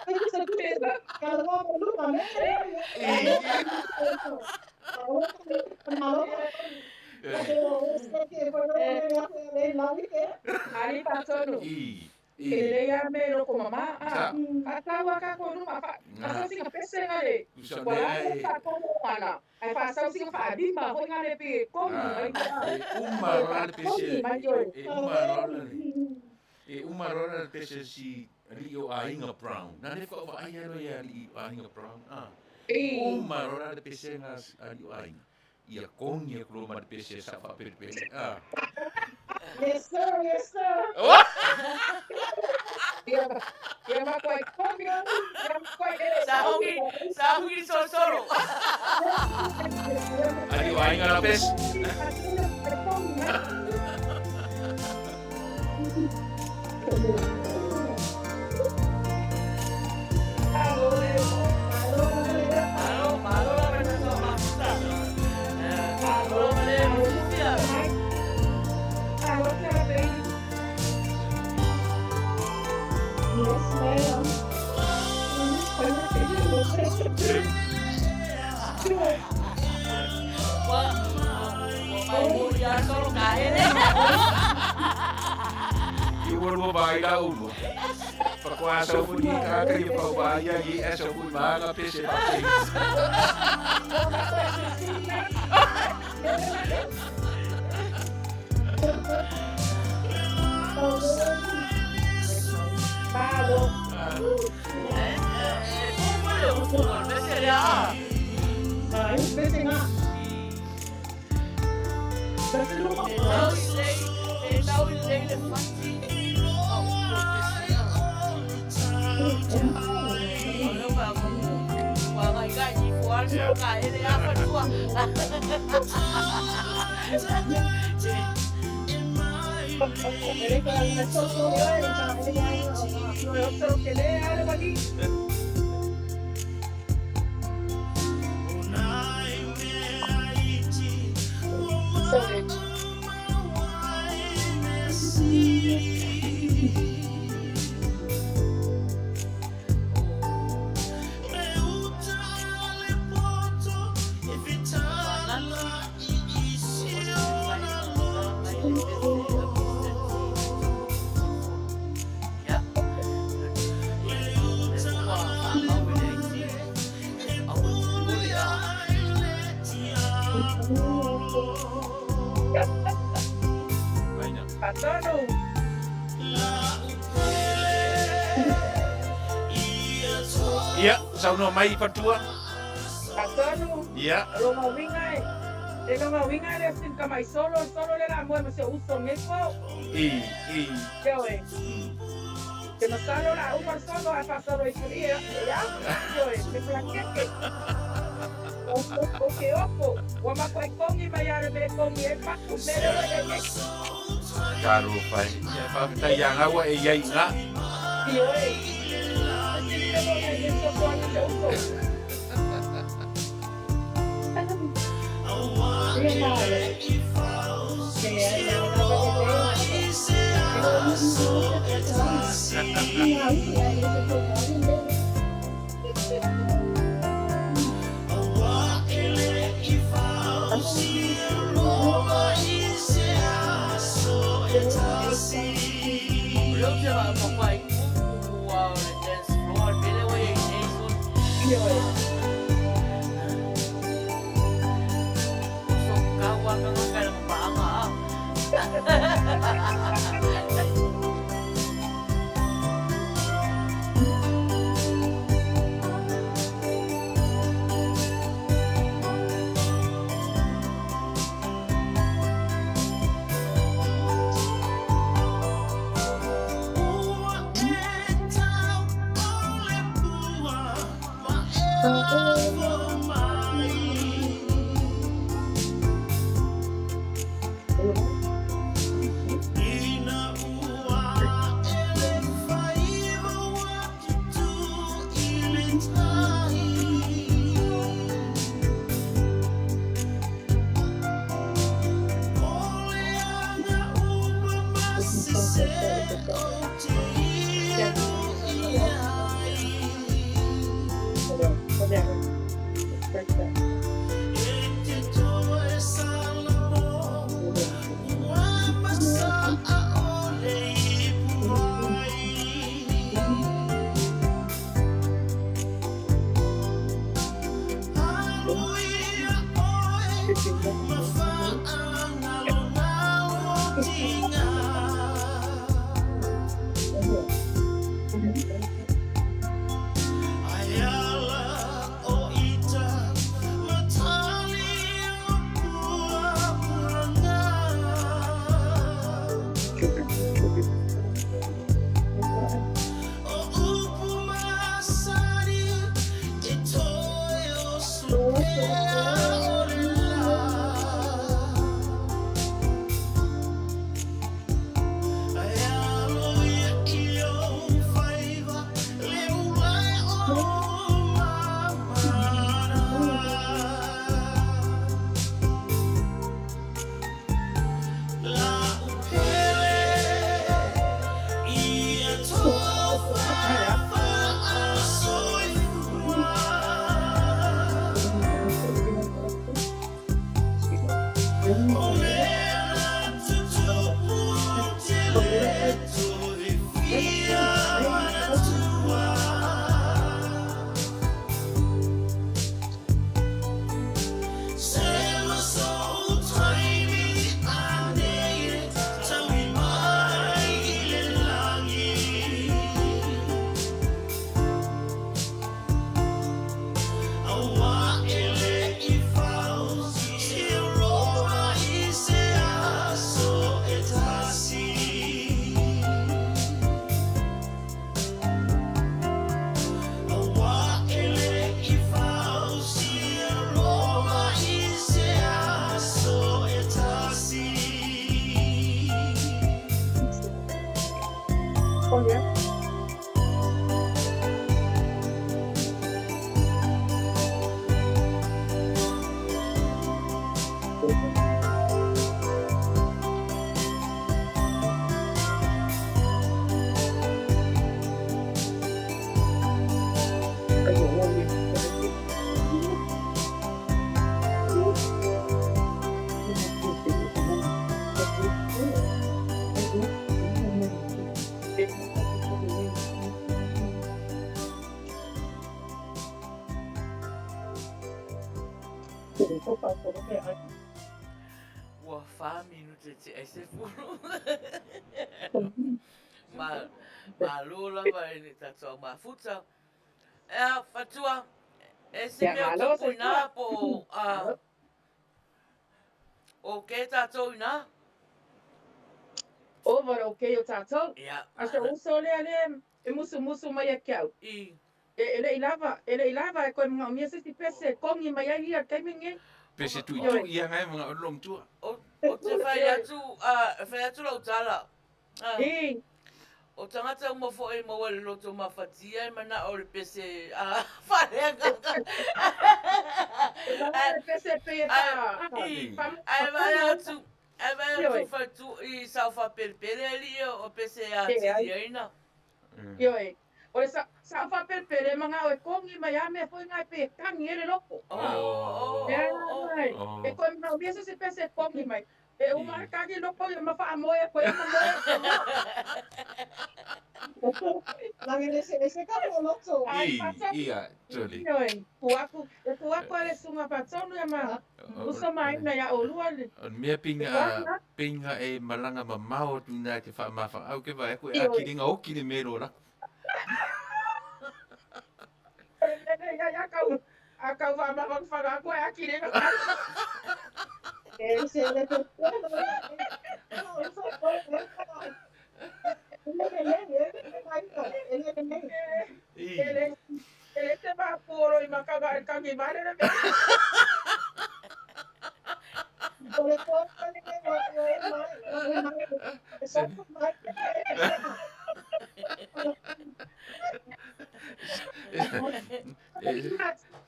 I just said, "Kalau mau perlu mana?" Ali pasono. Ele ya me lo como mamá. Akawa ka ko no mapa. Asa singa pese ngale. Wala ka como mana. Ai fa sa singa fa di ma ho ngale pe como mai. Umaro pese. Umaro pese si Rio ainga brown. Na ne ko va ai ro ya li ainga brown. Umaro pese ngas Rio ainga. Ia kongi ko ma pese sa fa perpe. Yes, sir. Yes, sir. Ya ma ko kongi. Ya ma ko Saungi solo. Rio ainga la pese. Iwan mo ba ilaw mo? Pakwasa mo ni kakay pa ba yan i-esa mo mga pese pati. Maina. Atonu. Ia, sauno mai patua. Atonu. Ia. Longa wingai. E longa wingai le sin kamai solo le la mo se uso ngeko. I. Joe. Que no salo la umar solo a pasar hoy día. Ya. Joe, me plaquete. Okay, opo. Wama kwa kongi mayare me kongi e paku mere wele. Karo pai. Ia, whakata ia ngawa e iai ngā. Joe. Te mo na ye so kwa ni uso. Belum siya mapapai kuku dance floor. Bila wa yung nation. So kawa ka nga ka ng panga. ua whaminu te ese furu. Ma lola wa e ni tatou mafuta. Ea, fatua, e se mea malo tuku se ina po o ke tatou ina. Over okay o tātou. Ia, Asa uso lea lea, e musu mai e kiau. Ele ilava e koe mga umia sisi pese, kongi mai ai ia kaiminge. Pese tu Yo, itu ia ngai mga olong tua. O te whai atu lau tala. I, O tangata uma fo e maua le loto mawhatia e mana o le pese wharenga. pese pe e pa. Ai vai atu whaitu i sauwha perpere ali o pese a tiri aina. Yo e. Ore sa whapepere mga o e kongi mai ame foi ngai pe kangi ere loko. E koe mga umia sisi pese kongi mai. E umare kangi loko i mawha amoe koe mamoe. Langi ese kapo loto. Ia, tole. Kuaku ale sunga patonu ya ma. Uso Maina ya olua le. Mea pinga e malanga mamao tu nā te whaamafa. Au ke vai, koe a kiringa oki le mero la. Ya kau va ma whanga koe a kiringa. Ese le te Ele te va poro i makaga e kangi mare na me.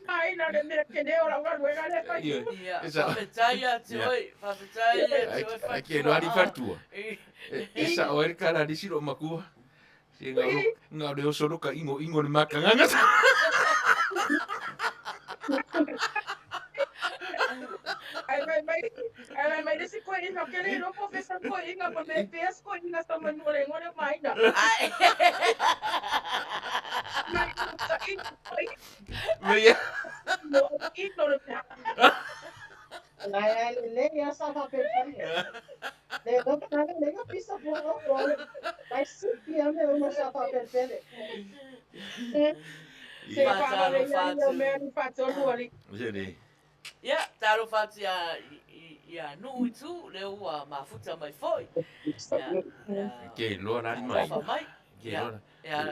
Ai na le me ke ne ora wa wega le kai. Ia, whawhetaya te oi, whawhetaya te oi whatua. Ai ke noari whatua. Esa o ere kara risi ro makua. Se ngā reo soroka ingo le makanganga. Ai mai desi ko ina ke le no professor ko ina pa me PS ko ina sa manure ngore Maina. Meia. Le ya sa perfeito. Le do para le ga pisa por vai se piame uma sa perfeito. Se fa le ya me fatto nuori. Jere. Ia, taro whati ia nui tu, leo ua mafuta mai foi. Ke loa rani mai. Mai. Ke loa.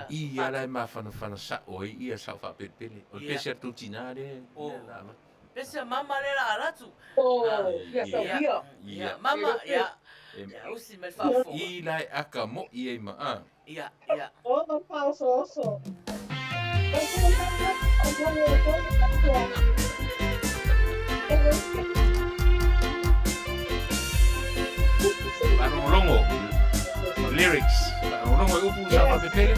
I ala e mawhana sa oi, ia sa wha pepele. O pese atu tinare. Pese mama le la aratu. Ia sa ia. Ia, mama, ia. Usi mai whafo. I lai aka mo i e maa. Ia. O no falso oso. Panolongo. Lyrics. Panolongo e upu sa wha pepele.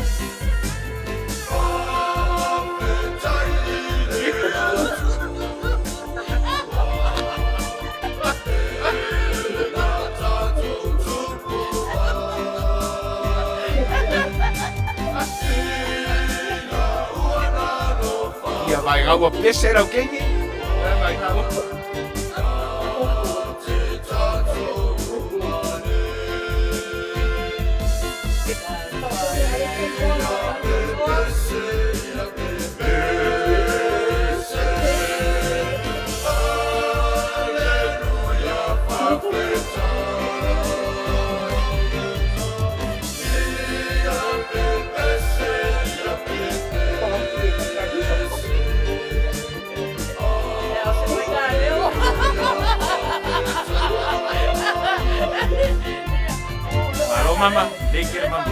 Ia vai gaua pese rau kengi. Vai gaua. Mama, take care, mama.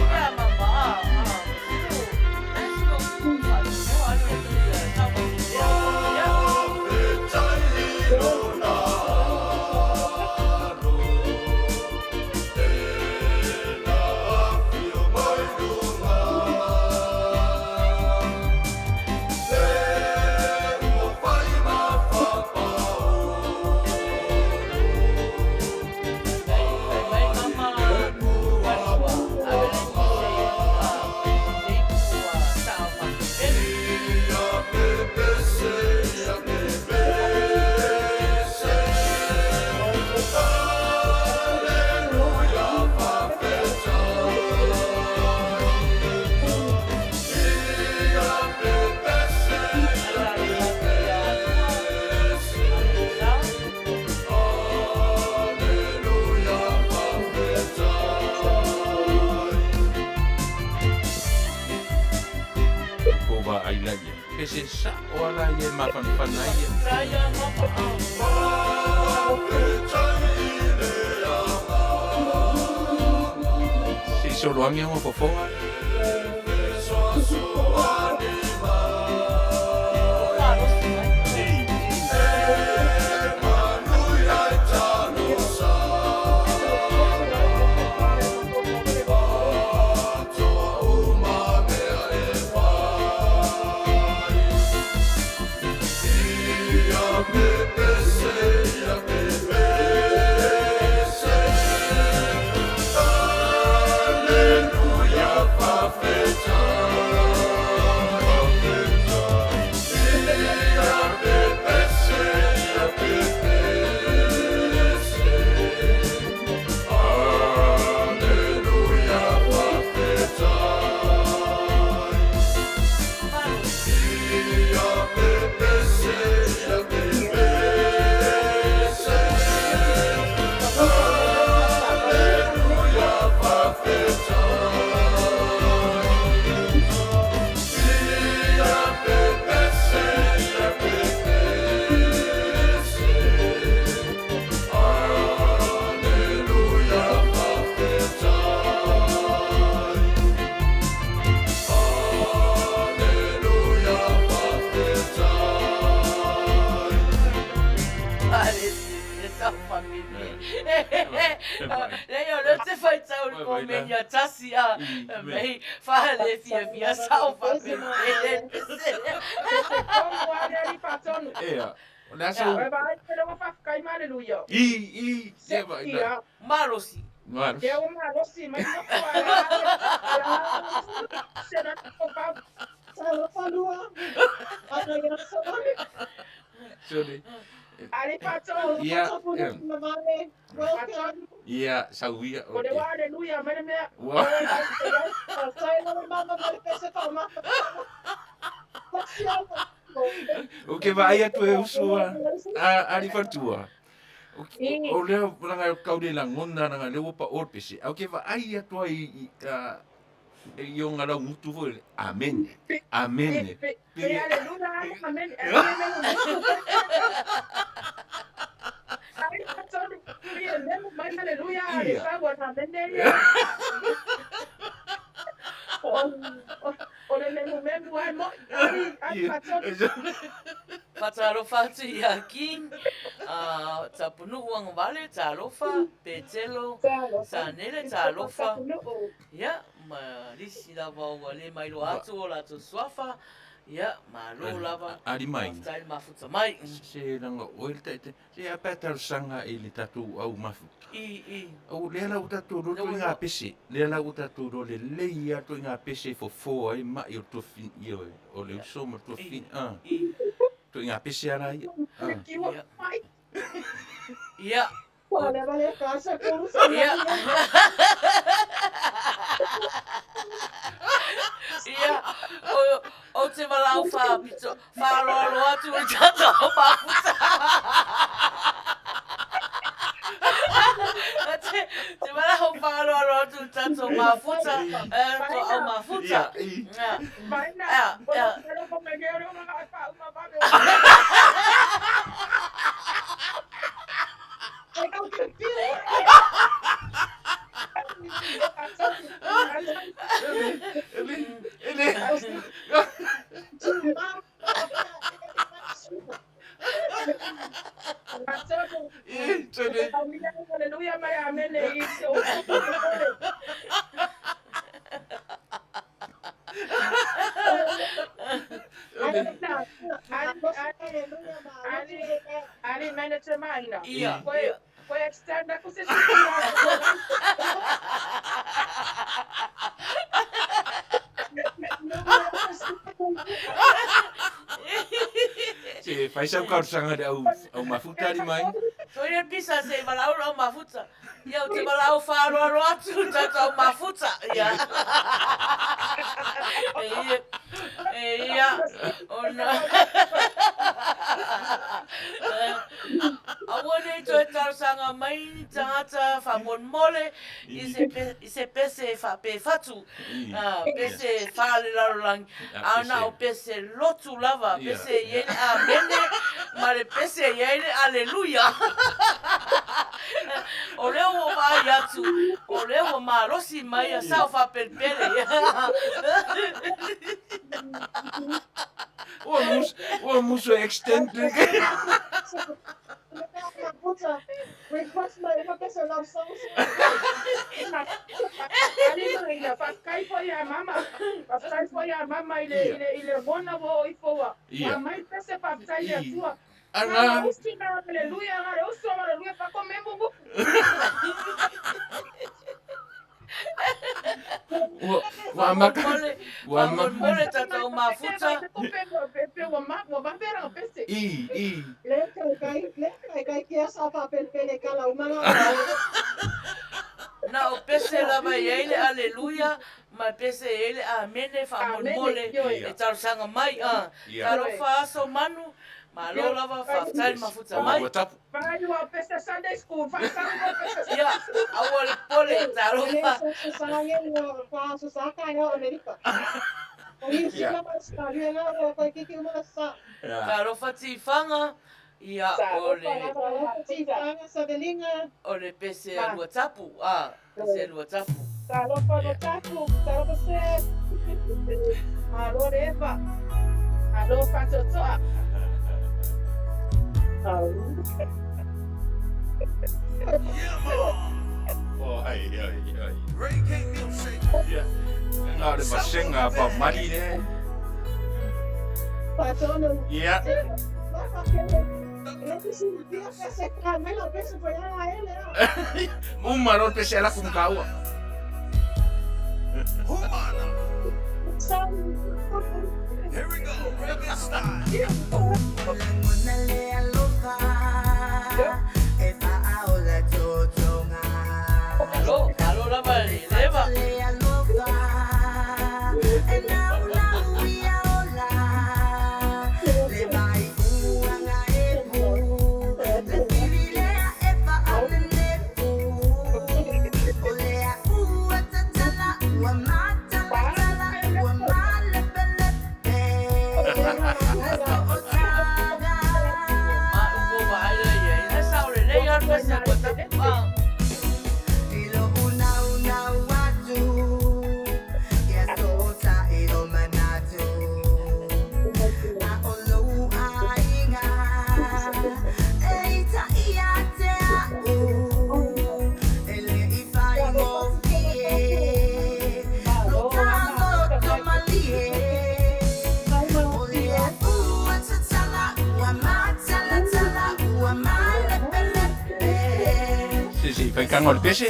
ia mawhanawhana ia. Saya mama. Si soloangi o fofonga. Leo le te fai tau ko menia tasi a mei whahale fia sao whapene. Tonu ale ali patonu. Ea. Nā E sau. vai te rongo whakakai mare luia. I. Tewa ina. Ia. Marosi. Maros. Te o ma rosi mai no ko ala. Sena ko pa. Talo whanua. Ana ia sawale. Sorry. Ali patonu. Ia. Welcome. Ia, sauia. Ko le wa le luia mai mea. Wa. Sai na mama mai pese pa mama. O ke vai atu e usua. Ari fatua. O leo langa kaure la ngona nga leo pa orpesi. O ke vai atu ai i o ngara mutu foi. Amen. Amen. Pe ale luna amen. Ali patonu. Ia nemu mai mare luia. Ale sawa na menderia. O le memu ai mo. Ali patonu. Patarofa tu ia ki. Tapunu uang vale tarofa. Petelo. Sanele tarofa. Ya, ma lisi lava wale mai lo atu o la tu swafa. Ya, ma lo lava. Ari mai. Style mafuta mai. Se langa oil tete. Se apetar sanga ele tatu au mafu. I. O le la uta tu ro nga pese. Le la uta tu ro le leia tu nga pese fo ai ma yo to fin yo. O le so mo to fin. Tu nga pese ara ia. Ya. Olha, vai a caixa com Ya. Ya. O te malau wha pito. Wharoaro atu i tata o mafuta. Te malau wharoaro atu i tata o mafuta. To au mafuta. Maina. Hallelujah, my amen. Ali manager Maina. Ia. Foi externa com você. Se fai sau kau sanga de au mafuta ri mai. Toi e pisa se malau o mafuta. Ia o te malau wharoaro atu tata o mafuta. Ia. Ia. Ona. Awane to tar sanga mai tangata fa mon mole i se pese fa pe fatu pese fa le lang ana o pese lotu lava pese yele amene mare pese yele aleluia o leo va yatu o leo ma rosi mai a sa fa perpele o muso extended. Request my location of songs. Paskai for your mama. Paskai for your mama ile bona wo ifowa. Mai pese paskai ya tua. Mama usti na haleluya, usti na haleluya pa komembo bu. Mole tata mafuta. Na o pese lava ele aleluia, ma pese ele amene fa mon mole e tar sanga mai taro fa so manu ma lo lava fa tal mafuta mai. Vai o pese Sunday school, vai sango pese. Ya, awal pole taro fa. Taro fa tifanga ia ole pese lua tapu pese lua tapu. Taro fa lo tapu, taro pese. Alo reva. Alo fa totoa. Oh, ai. Yeah. Ada pasang apa mari deh. Yeah. Maron pese ela com kau. Here we go, reggae style. Halo lava leva. Pegang ol pese.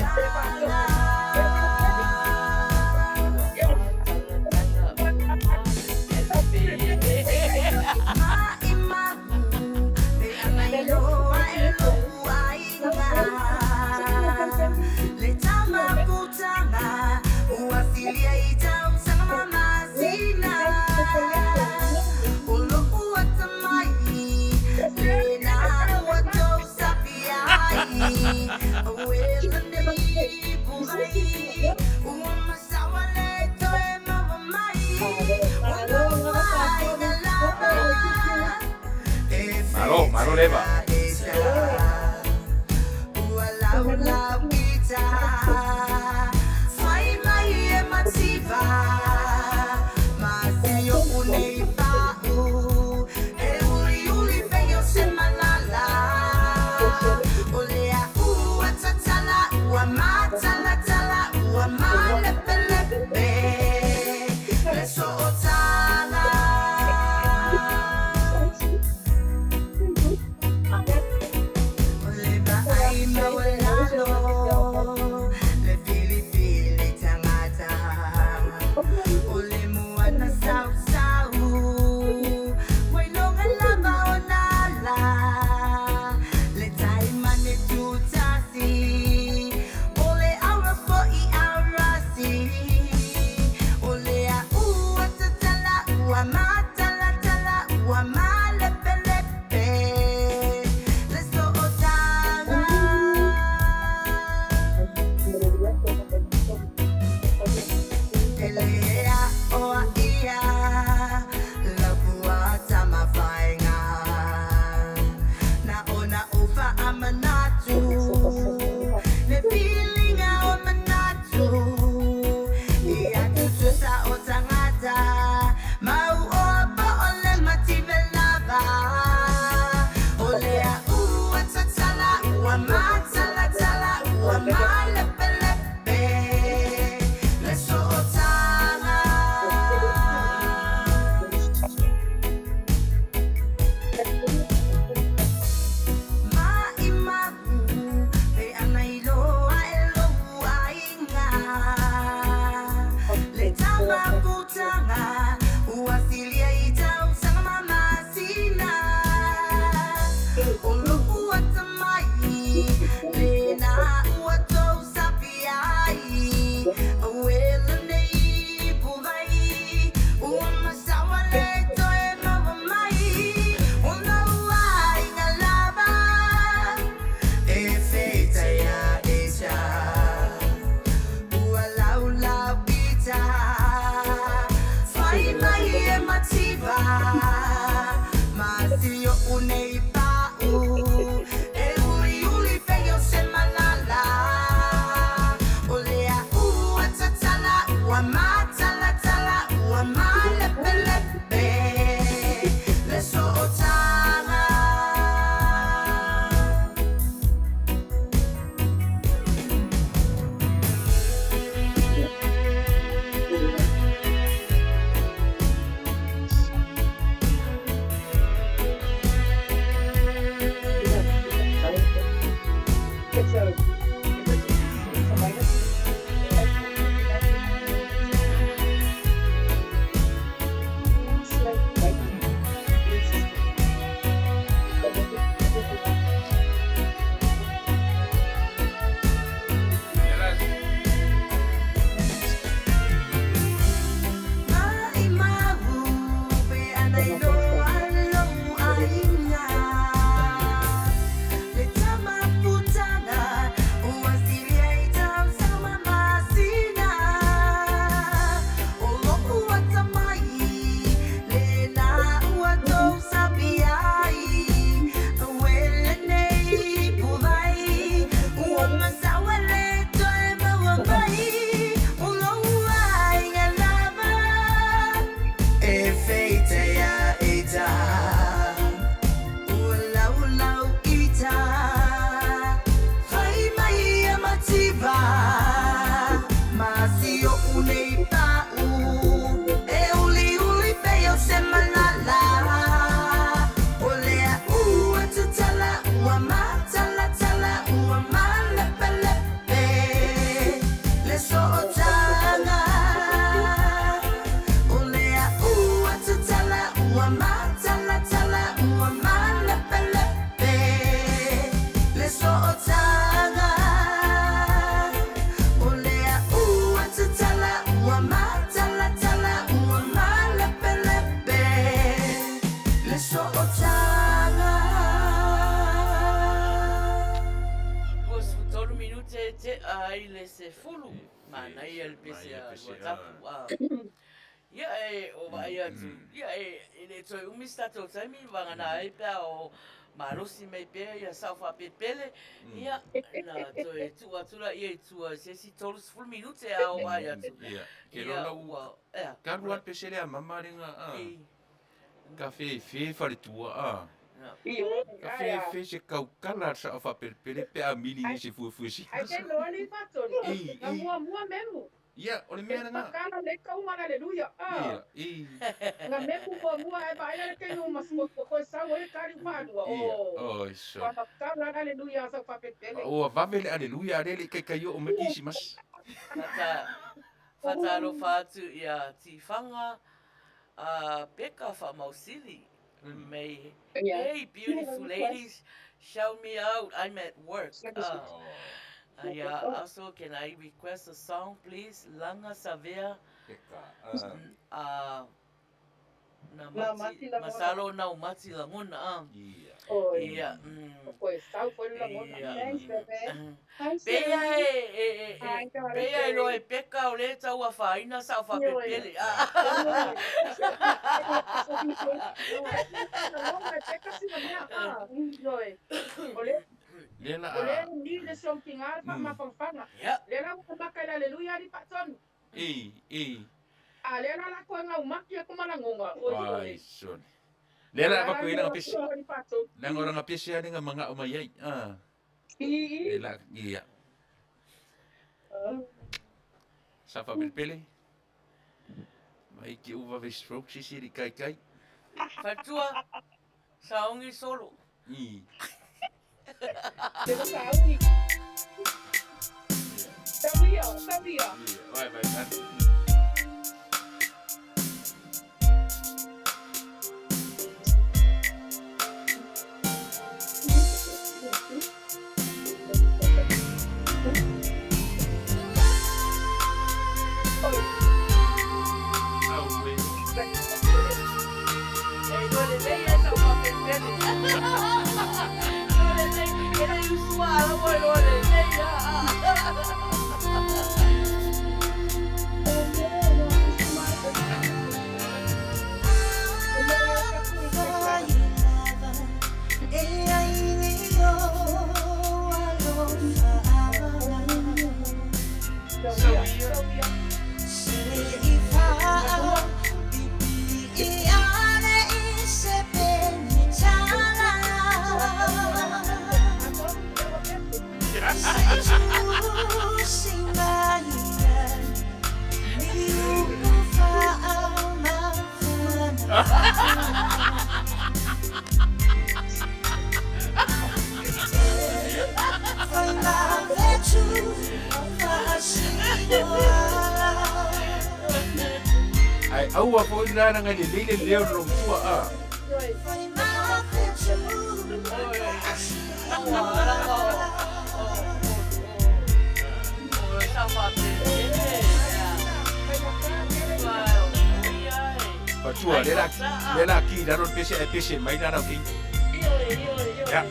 Malo leva. te ai le se fulu. Manuia le pese a lua tapu a. Ia o vai atu. Ia le toi umista tō taimi wangana e pia o marosi mei pia ia saufa pepele. Ia na toi tua ia tua se si tolus full minute a o vai atu. Ia. Ke Ia rona ua. karuan pese le mama ringa. Kafe fe fare tua a. Kafe fe se kau kala sa fa pepele pe a mili ni se fu si. Ai te no ni patoni. Na mua memu. Ia, o le mea nga. Pakala le kau aleluia. Na memu mua e vai le ke no mas mo ko sa o e kari padua. Oh, so. Pakala aleluia sa fa pepele. O vavele aleluia le ke kai o me isi mas. Fatalo fatu ia tifanga Peka Faamausili. May hey beautiful ladies shout me out. I'm at work. Yeah, also can I request a song please? Langa Savea. Na masalo na umati languna. Iya. Pues sao foi languna. Pea lo e peka o le tau a whaina sa wha pepele. Ole ni le something alfa ma fanga. Le la ko baka aleluia di patson. Ale na la ko nga umaki ko malangonga. Ai son. Lela apa ko ina pesi. Nang orang pesi ada nga mga umayay. Lela iya. Sa fa pele. Mai ki uva ve stroke si di kai. Fatua. Saungi solo. Sabia. Vai. Ai au a foi lá na lele leo no tua Patua, lela aqui, dá no peixe, Maina não aqui. Já.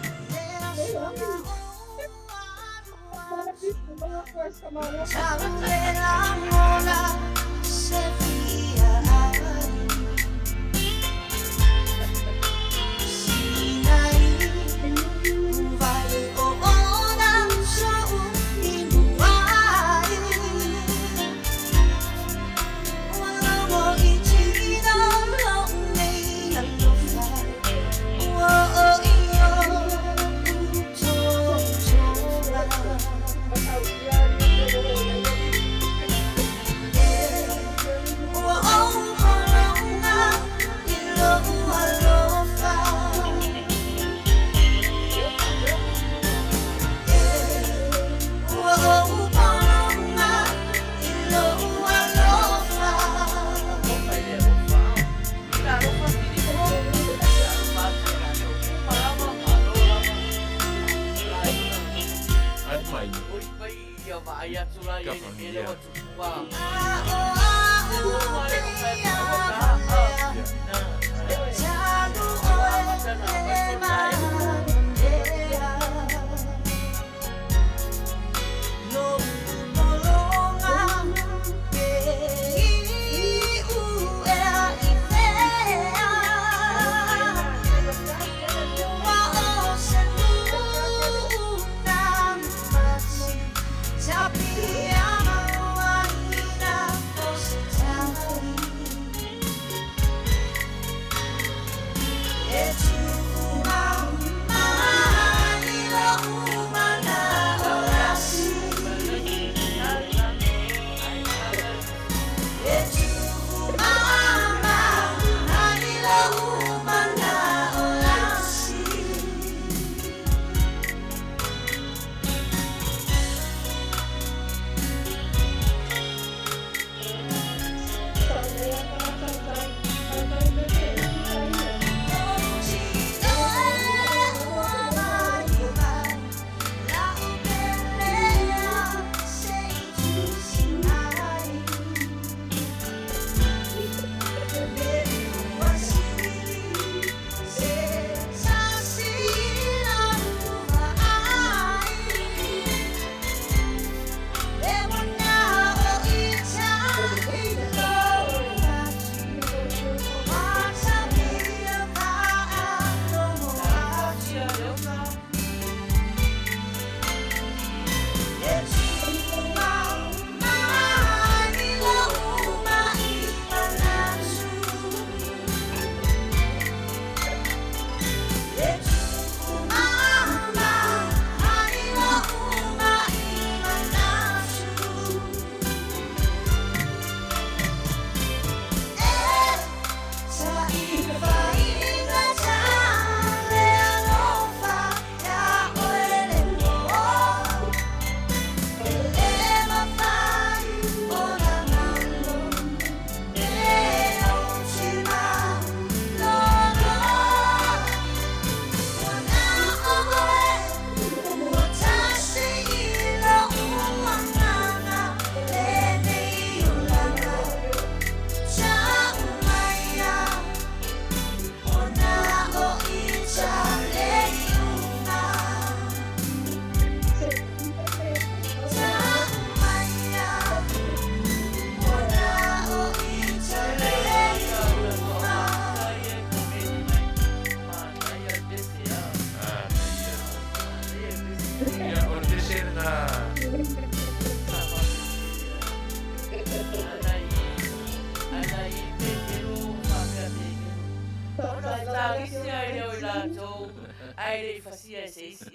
Ai le fasia se isi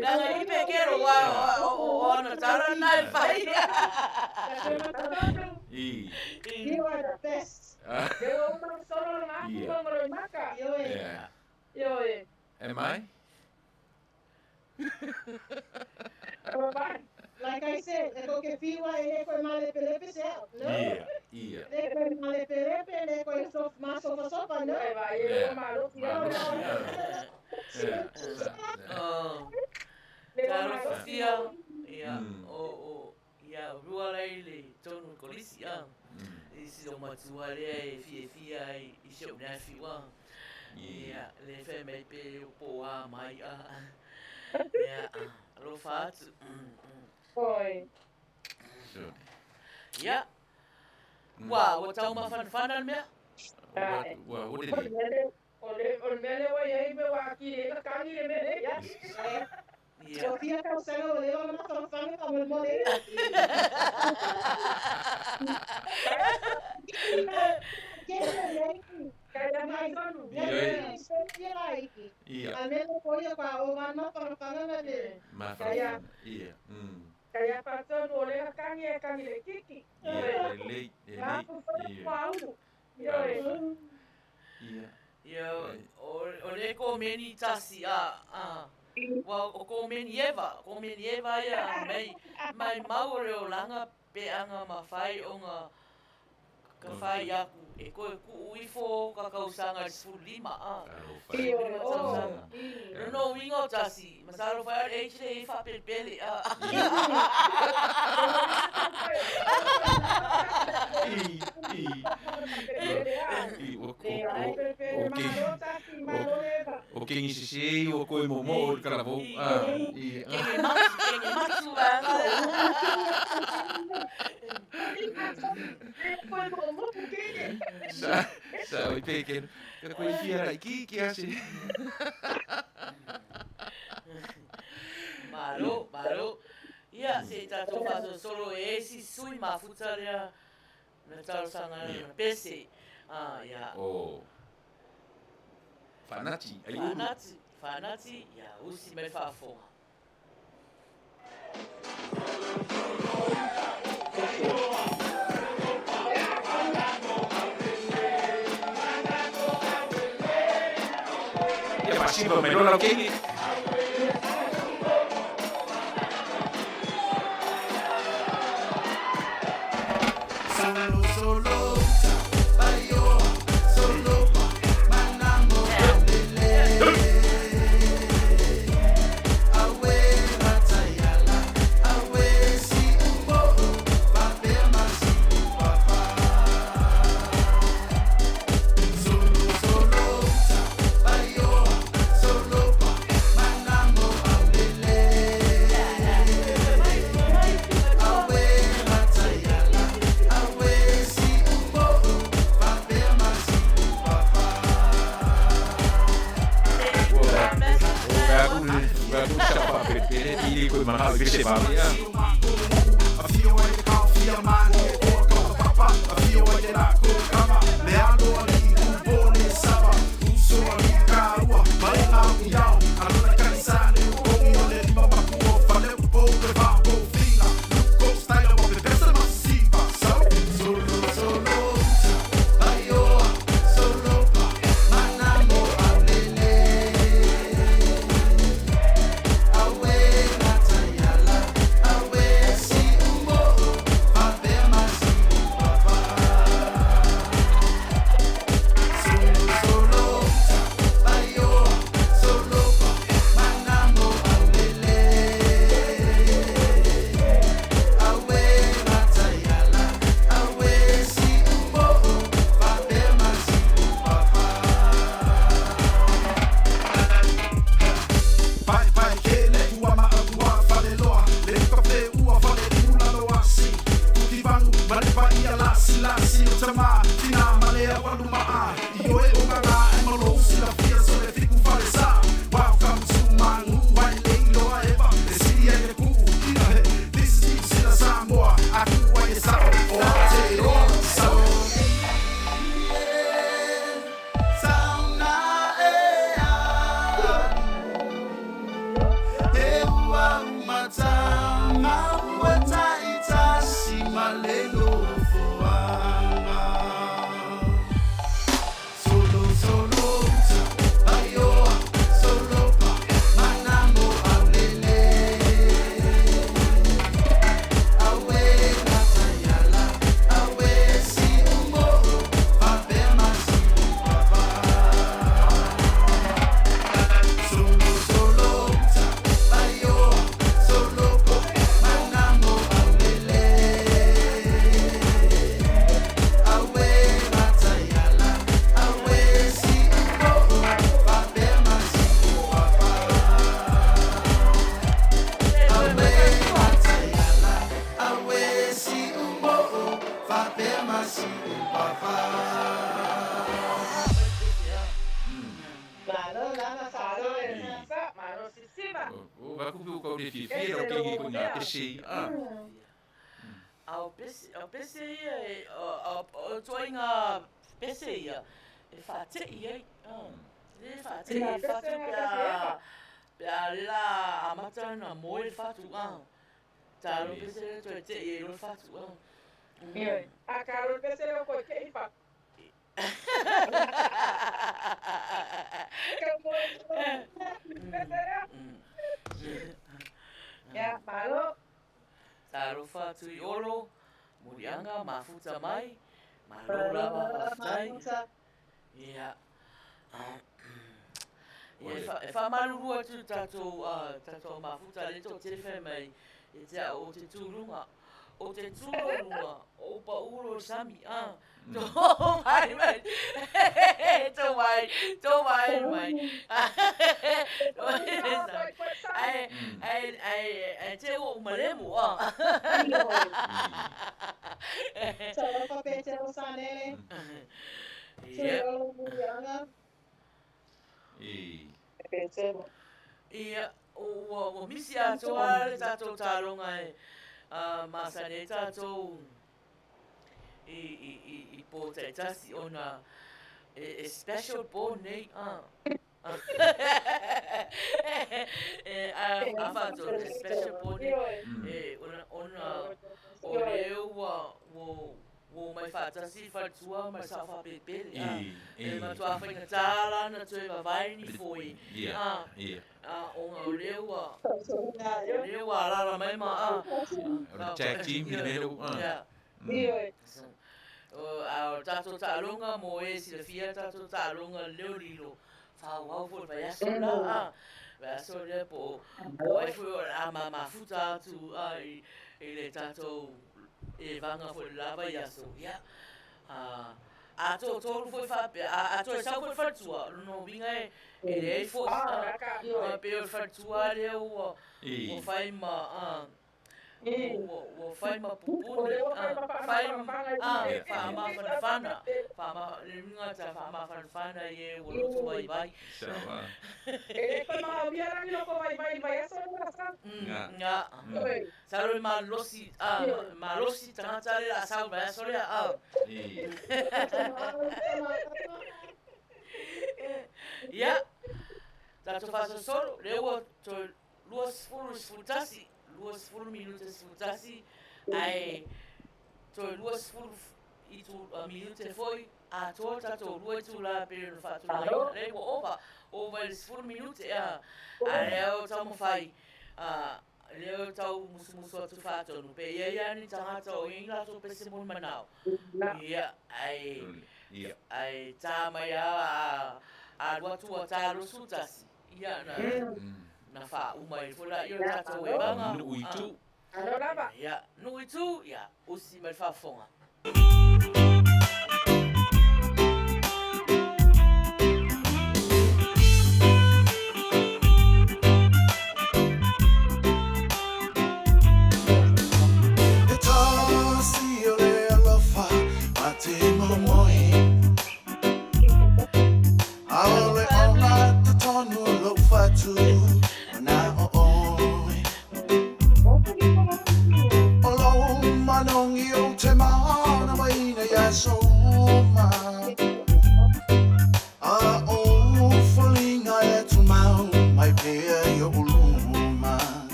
nanga i pekero o na tara na fai You are the best. Yo solo na ngoro maka. Yo Am I? Like I said, eko ke fiwa e eko male pelepe se out. No. Yeah. Eko male pelepe e eko sofa. No. Taro fasia ia rua lai le tonu kolisi isi o matua lea e fia ai i se una fiwa ia le fe me pe po a mai ia lo fatu Oi. ia wa o tau mafana mea What did he? Ole mele wa ye be wa ki le ka ni le mele ya. Yo fia ka se lo le ona fanfanga ka mo le. Kaya mai sonu. Iya. Almeno poi qua o vanno fanfanga na le. Mafana. Iya. Kaya paton ole ka ni le kiki. Iya, late. Ia o le ko meni tasi wa o ko meni eva ia mai maure o langa pe anga mawhai o ngā ka whai aku e koe ku uifo ka kausanga sulima no wingo tasi masaro whai e tere e whapelpele O King Sisi o koe momo o karavou. Kenge matsu Sa o peken. Ka koe fia rai ki ase. Malo. Ia se tatou whato solo e esi sui mafuta rea na taro sanga na pese. Ia. Whanati. Whanati, ia usi me whaafonga. Ia pasiva me rola o kengi. sisiva. O va ku ko de fi fi o ke ko nga pese. Au pese ia o toinga pese ia e whate ia le whate ia whatu pia la amata na mo e whatu taro pese to te ia lo whatu A Carol pese o ko ke i fa. Ya, malo. taro whatu i olo murianga mafuta mai malola whaftai ia e whamarurua tu tatou mafuta le tō te whai mai e te o te tūrunga o te tūrunga o pa uro sami tō mai mai tō mai mai ai te o maremu Solo pa pete o sanele. ia Solo murianga. Pete. ia o misi atoa le tatou tāronga e masane tatou i pō te tasi ona e special bone nei a whātou e special bone ona o leo wo mai whātasi whātua mai sa whapepere e matua whainga tāla na tue wawai ni fōi o ngā leo a rara mai ma O tag team i mero. o tatou tālonga mo e sila fia tatou tālonga leo riro whāwau fo vai aso la vai aso lea po ai fo a mafuta atu i le tatou e vanga fo lava i aso a tō tōru fo whape a tō e sau fo whatua no vinga e le fo pe o whatua leo o whai ma o whai ma pupune whai whaama whanawhana ringa ta whaama whanawhana e o loto vai vai E ko ma viara ni ko vai aso na sa. ngā saro ma losi tangata le a sau vai aso lea ia tato whasa soro leo to luas furu minute sfutasi ai to luas furu i tu minute foi a to tato lua tu la per fatu la leo over le furu minute a leo tamo fai leo tau musu atu fatu no pe ia ni tangata o inga to pese mon manao ia ai tama ia a lua tu a taro sutasi ia na fa umai fula yo tato e banga Nui tu. ya nui tu ya usi mai fa fonga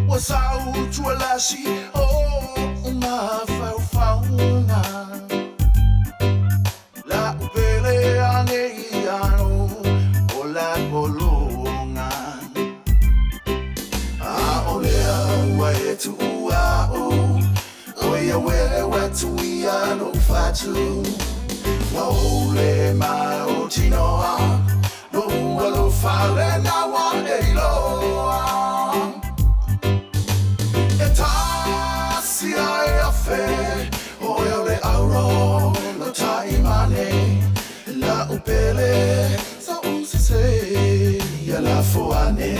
Wasau tualasi oh uma fauna ia no fatu. Waole mai o tinoa. No alo fale na wa eiloa. E tasi ai a fe. Oia le auro lo taimane. La upele sa usise ia la foane.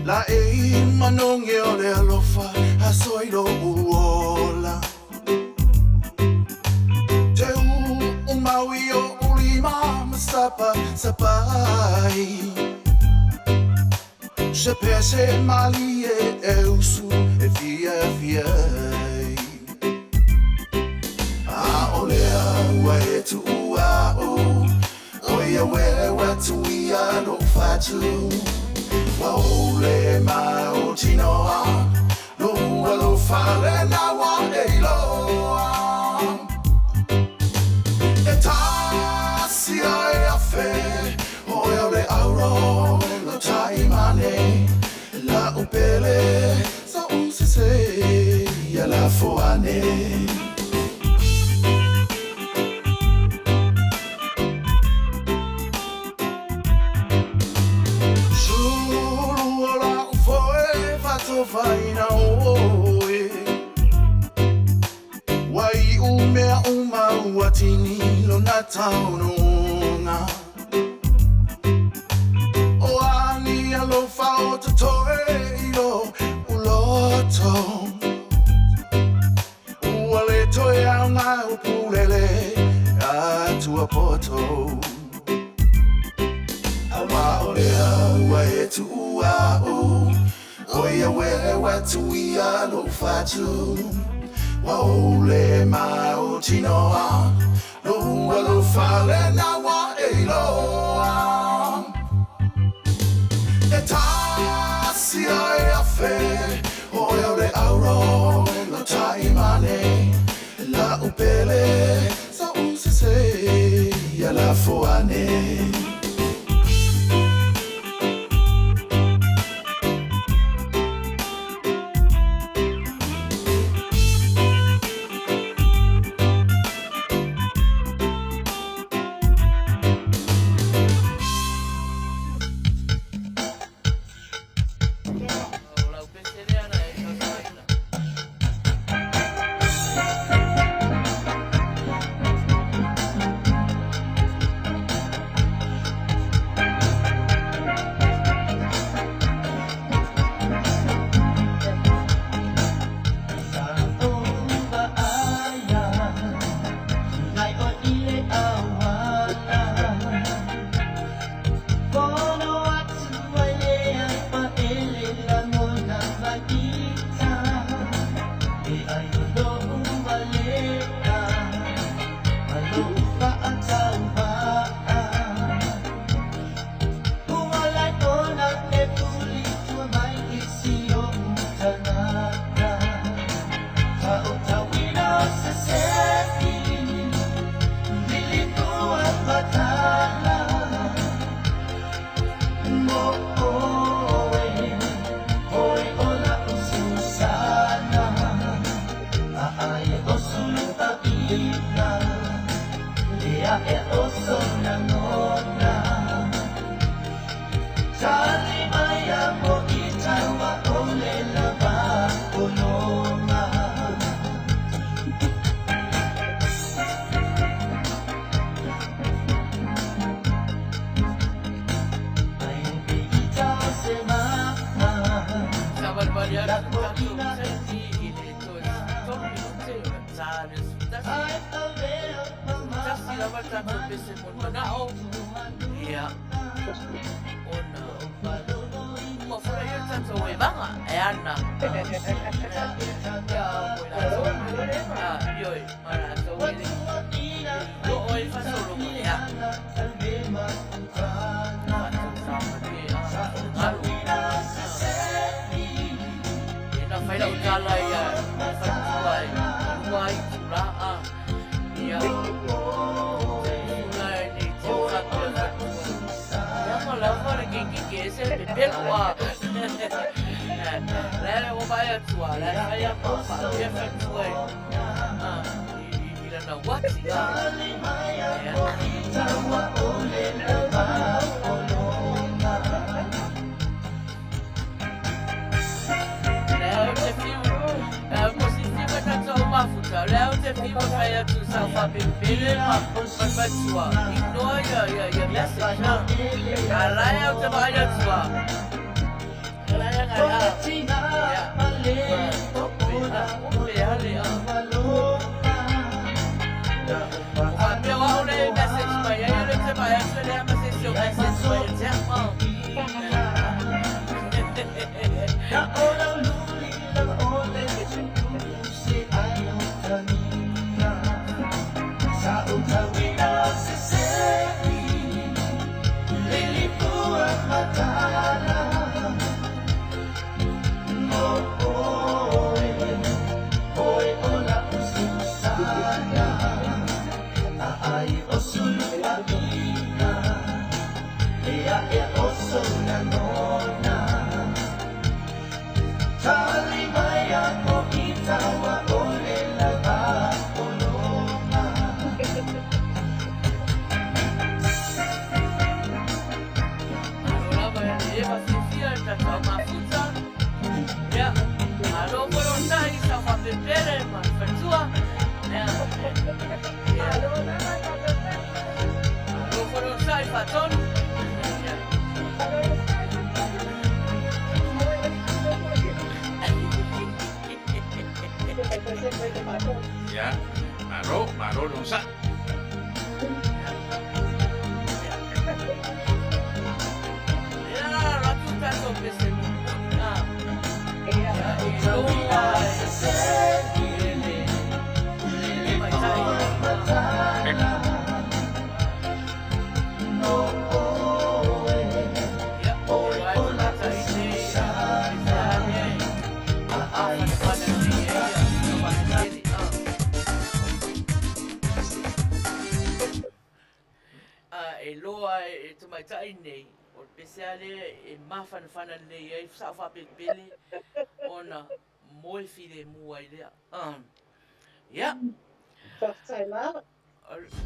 La e manonge o le alofa a soiro uola. Te maui o ulima masapa sapai. Se pese mali e usu e fia. A olea ua e tu ua o. Oia wewe tu ia no fatu. Waole mai o tinoa. No alo fale na wa eiloa. E tasi ai a fe. Oia le auro lo taimane. La upele sa usise ia la foane. Faina oe Wai umea uma uatini lo na taununga O ani alo fao te toe ilo uloto Uale toe au ngai upulele atua poto Awa olea ua e tu ua o Oia wewe tu ia no fatu. Waole mai o tinoa. No alo fale na wa eiloa. E tasi ai a fe. Oia le auro lo taimane. La upele sa usise ia la foane. Ia. Ona. Mo fora ia tanto e banga e ana. Ya, buena. Yo, mara so wele. Yo oi fa solo mo ya. Ina fai la utala ia. Fa tuai. Tuai tura a. ya. Ngai ni te whakua whatua. Ia mo lawa le ke se pe pelua. Lele o vai atua, lele vai a mawha, ia whatua e. Ila na wati. Leo te fiu, mosi fiu ta tau mafuta. Leo te fiu vai atu sa whapepele ma whatua. Ignore your message, ha. Alai au te vai atua. Alai ngai a. Ope hale a. Whapea wao le message mai. Ia le te vai atu le message o message mai. Te ma. Ya, maro dong sa. Nei, o pesale e mawhanawhana nei e sa whapepele ona moe whire mua i lea. Yeah.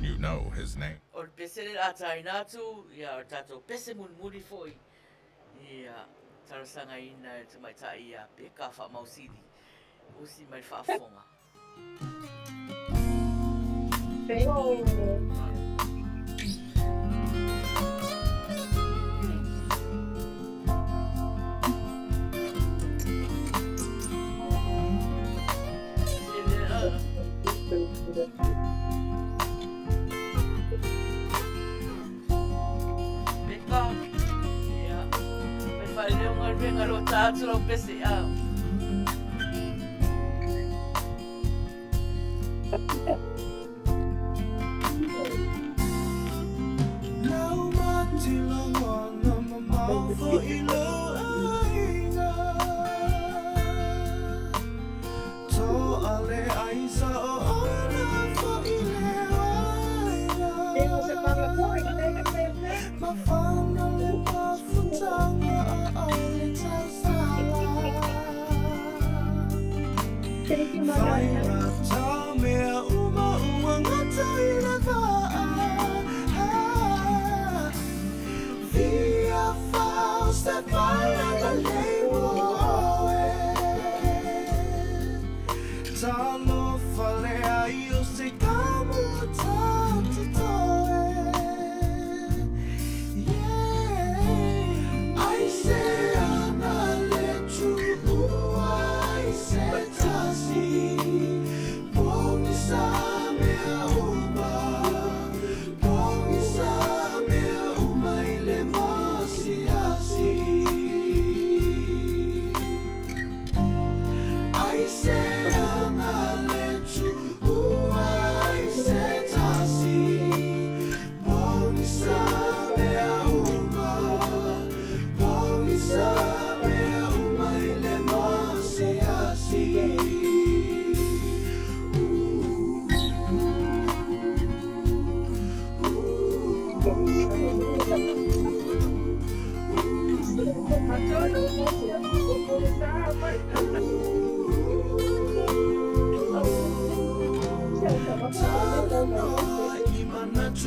You know his name. O pesale a tai nātu, ia o tātou pese mun muri foi. Ia, tarasanga ina e tumaita ia pe ka Faamausili. Usi mai whaafonga. Beka, ia, me whai leo ngai renga lo tātu lau pese au. Lau mati lawana mamau fo ilo ainga. To ale aisa o ona fo ile waina. Mafana le pafutanga a ole tausala.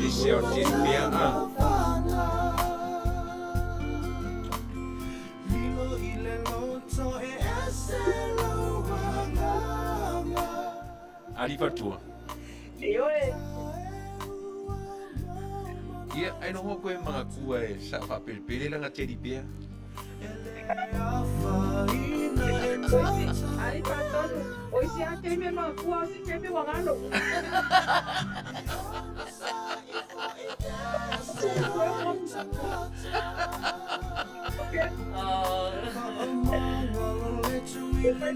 Isi o tini pia Ali fatua. Ia ai no mo koe mga kua e sa whapelpele langa tini pia. Ai patonu, oi si ate me ma kua si ke me wangano.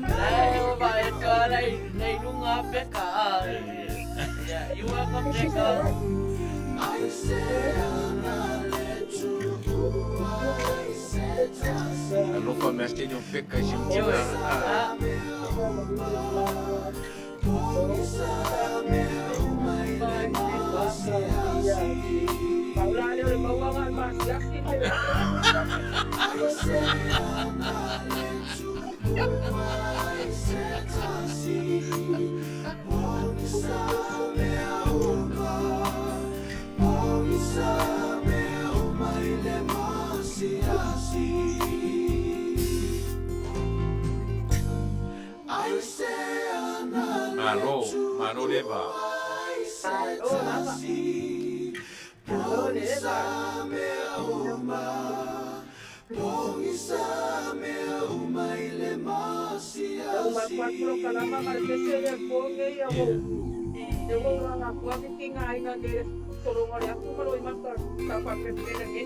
Lai ba e ka lai lunga peka. Ya, iwa ka peka. Alo fa me asteni o peka si Paulane o mawangan mas yakin me. Mano leva.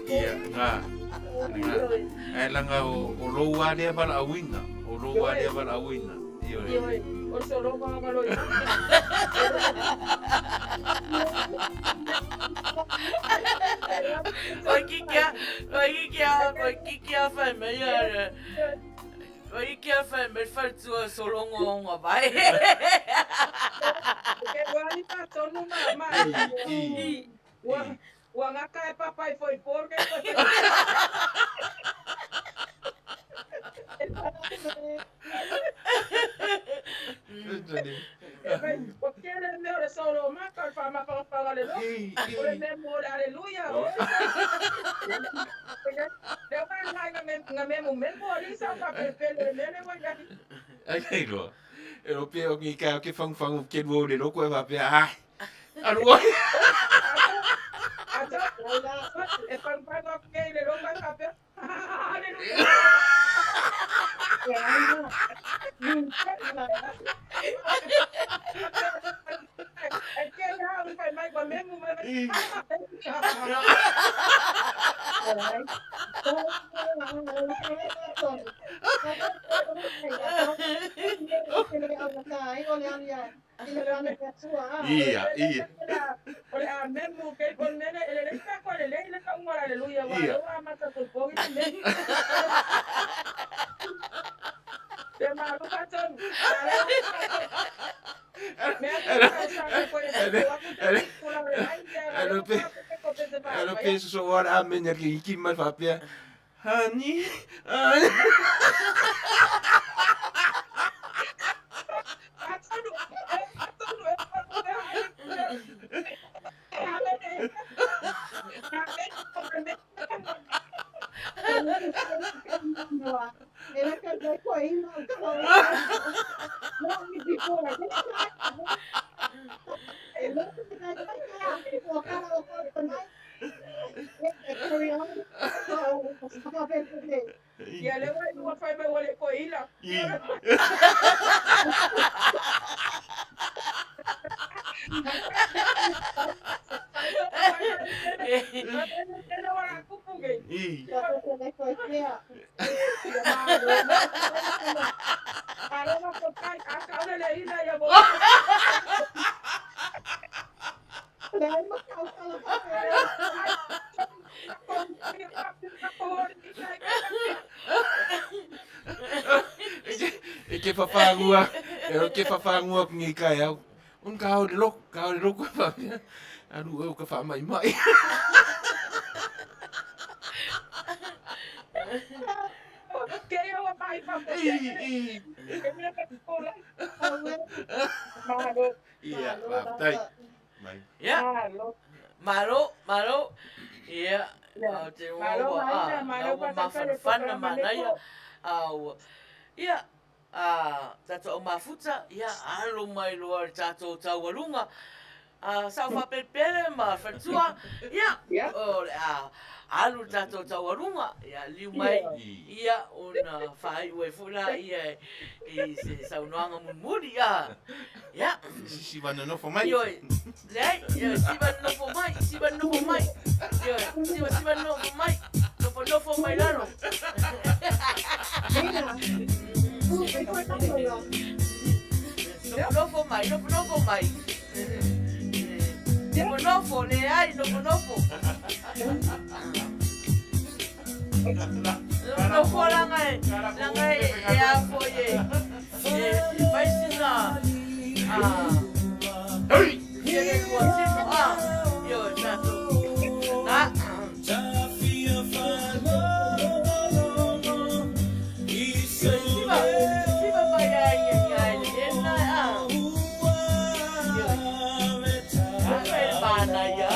Iya, nga. Eh langa o loa dia bal awina. O loa dia bal awina. Iyo. O solo mga maloy. Kikia fai me ya. Kikia fai me fai tu solongo nga bai. Wali pa tonu ma. Wa ngaka e papai foi porque porque ele meu solo ma ka fa ma pa pa le no. Ore me mo aleluya. Deu vai nga me mo men mo risa pa pele le mo ya. Ai lo. Eu pego que cá que fang que vou de louco vai pe ai. Alô. E pan pa que le lo ka pe. Aleluya. Iya. Olha, mesmo que quando ele está com ele está um aleluia, agora mata tu povo e tem mais um patrão. Ela pensa só hora a menina que mais vai pe. Honey. Ya le voy a fai me wole ko ila. Que fafangua ngi kai au. Un kau de lok ko fa. Aduh eu que fa mai. Iya, baptai. Mai. Ya, Malo. malo. Ia, te Malo wawa Maina, a, malo na wa pasapele mawhanawhana programa Manuia. neko. Ia, tato o mafuta, ia, alo mai loa tato tauarunga. Sa whapepere ma whatua, ia, Ya. alu tato tauarunga, ia, liu mai, ia, ona whai ue funa, ia, i se saunoanga munmuri, ia, Si wana no for mai. Yoi, lei, siban no for mai. Yoi, siban no for mai. No for mai lano. Maina, No for mai. No for le ai, no for. No for langai e a for ye. Vai sina. Hey! Ele continua. Yoi, tato. Na. Siba Faiai ena Manuia.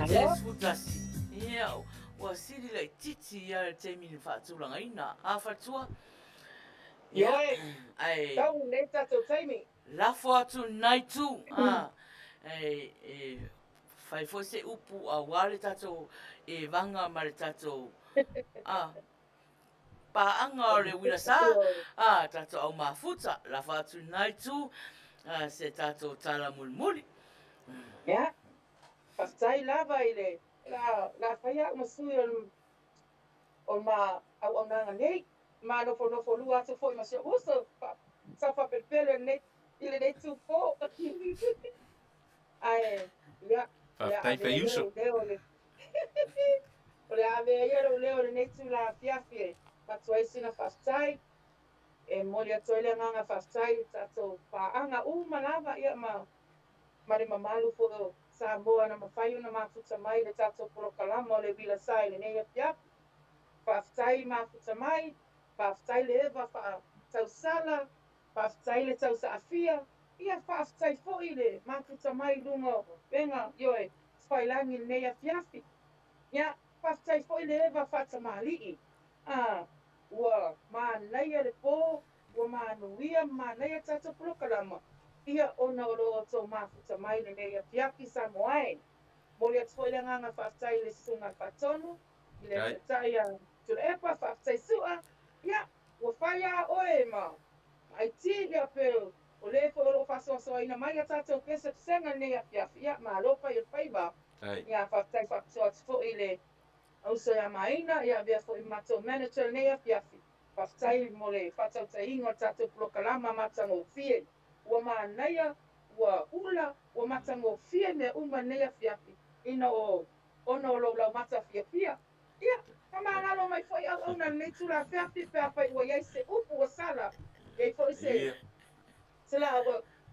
te futasi. Ia, ua siri lai titi ia le te mini whaatulanga ina. A whatua. Ia, ai, Tau ne tatou taimi. lafo atu nai tu. Ai, fai fo se upu a wale tatou e vanga ma le tatou. Paanga o le Uila Sa. Tatou au mafuta. Lafo atu nai tu. Se tatou tala mulimuli. Ya. Pastai lava ile. La faya masui on ma au nanga nei. Ma no fo lua atu foi masio uso. Sa fa pepele nei. Ile nei tu fo. Ai, ya. Whaftai whai uso. O le ave ia o leo le nei tu la fiafi. Patuai sina fastai. E mori atu ele nganga fastai. Tato paanga malava ia ma le mamalu fo sa moa na mawhai una mafuta mai le tato puro kalama o le Uila Sa le nei fiafi. Fastai mafuta mai. Fastai le eva fa tau sala. Fastai le tau sa afia. Ia fastai fo ile mafuta mai lungo. Venga, yoe. Spailangi le nei fiafi. Ia fastai fo ile eva fata malii. Ua manaia le po, ua manuia manaia tato puro kalama. Ia ona o roa tō mafuta mai le nei fiafi sa moai. Mori atu fo ile nganga fastai le sunga fatonu. Ile fatai a tula epa fastai sua. Ia, ua whaia oe ma. Ai ti ia pero. O le fo oro fasoa ina mai a tato pesa senga nei fiafi. Ia, ma lopa i whaiba. Ia fastai fasoa fo ile. Auso ia Maina, ia vea fo i mato manager nei fiafi. Fastai mo le fatau ta ingo tato prokalama matango fie. Ua manaia, ua ula, ua matango fie me uma nei fiafi. Ina o ono o lau mata fia. Ia, kama ngalo mai foi au una nei tula fiafi fiafi ua iai se upu o sala. Iai foi se, sila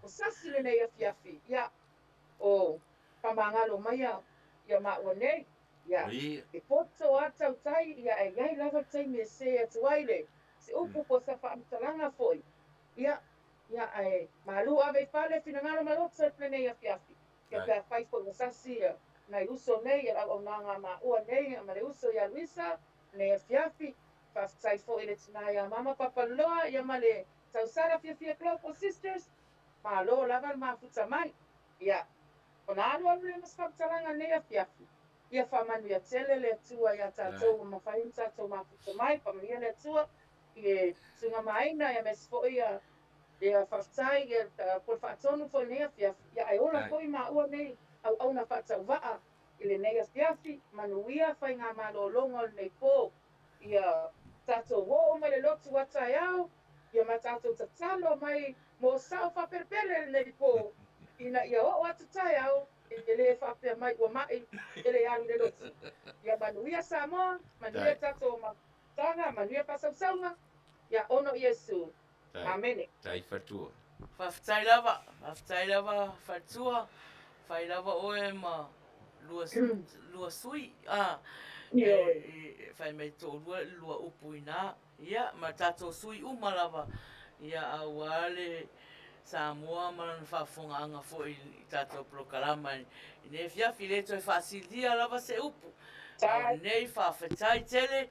o sasile nei fiafi. Ia, o kama ngalo mai ia maua nei. Ia, e poto atau tai, ia e iai lava tai me se atu aile. Se upu po sa whaamtalanga foi. Ia, e malu ave pale fina ngalo malotsa plenei fiafi. Ia pia fai foi o sasi nai uso nei, ia au nanga maua nei, ma le uso ia Louisa, nei fiafi. Fastai fo ile tina ia mama papaloa, ia ma le tausara fia Clopo Sisters. Ma lo lava mafuta mai. Ia, ona alu le mas whaamtalanga nei fiafi. Ia Manuia tele le tua ia tatou ma whai tatou mafuta mai, Manuia le tua, i sunga Maina, ia mes fo ia whaftai, ia por whaatonu fo nea fiafi, ia ai ola fo i maua nei, au na whaatau waa, i le nea fiafi, Manuia whai ngā malolongo nei pō, ia tatou wo mai le lotu watai au, ia ma tatou tatalo mai, mo sao whaperpele nei pō, ina ia o atutai au, ele whapea mai ua mai, ele alu le lotu. Ia Manuia Samoa, Manuia tato matanga, Manuia pasausaunga, ia ono Iesu. Amene. Tai whatua. Whaftai lava, whatua, whai lava oe ma lua sui. Whai mai tō lua upu ina. Ia, ma tato sui lava. Ia awale Samoa mana whafonga anga fo i tato prokalama. Nei fiafi le toi whaasilia lava se upu. Nei whawhetai tele,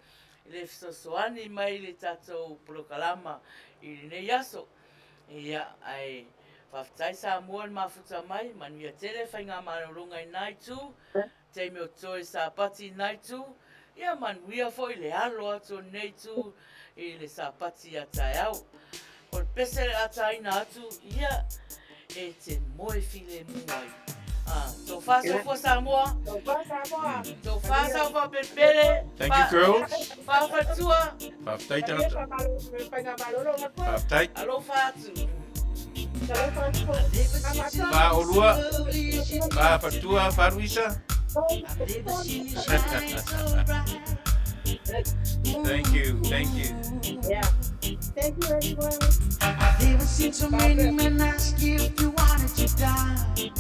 le fisosoani mai le tato prokalama i nei aso. Ia ai whawhetai Samoa ni mafuta mai, Manuia tele whai ngā marurunga i nai tu, te meo toi sa pati nai tu, ia Manuia fo i le alo atu nei tu, i le sa pati atai au. O le pese le ataina atu, ia e te moe file muai. Tō whāsa fo Samoa. Tō whāsa fo pepele. Thank you, girls. Whāwhatua. Whaftai tata. Whaftai. Alo whātu. Whaolua. Whawhatua, Louisa. Thank you. Yeah. Thank you, everyone. I've never seen so many men ask you if you wanted to dance.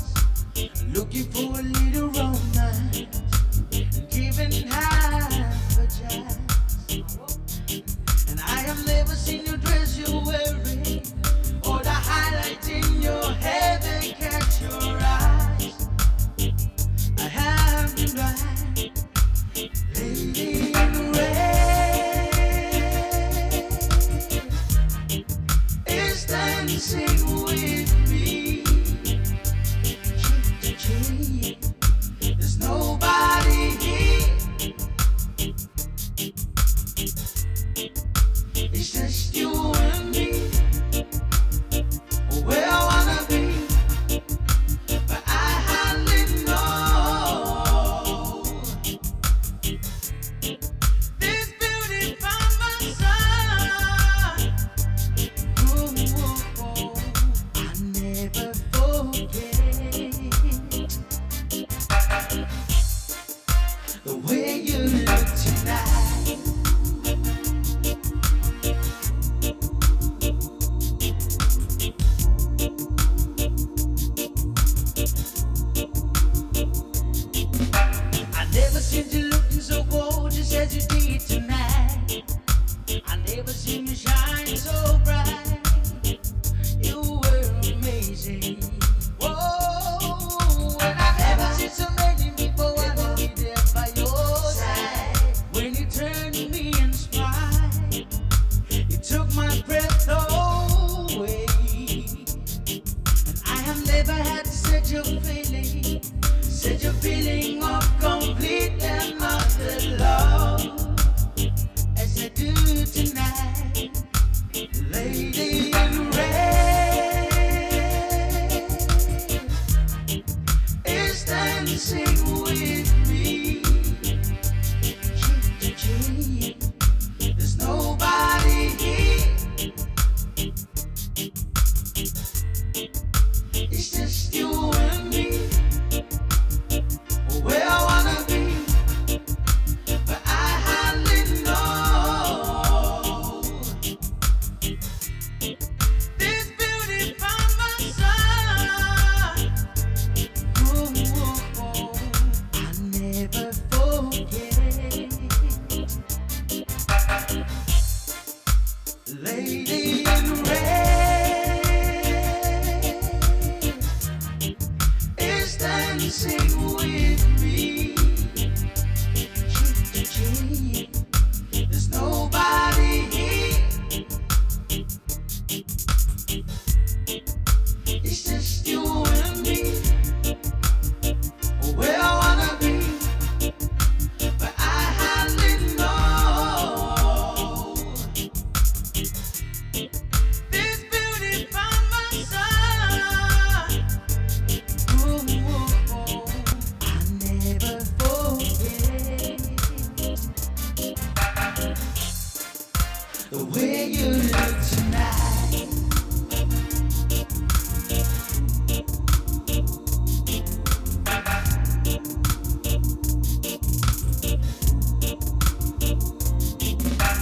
Looking for a little romance, giving half a chance. And I have never seen you dress you're wearing, or the highlight in your hair that catch your eyes. I have been dancing with me. Cheek to cheek. There's nobody here. It's just you and me. Where I wanna be, but I hardly know. This beauty by my side. Ooh, I never forget. Lady in red is dancing with me. Cheek to cheek. There's nobody here. It's just you and me. Where I wanna be, but I hardly know. This beauty by my side. Ooh, I never forget. The way you look tonight.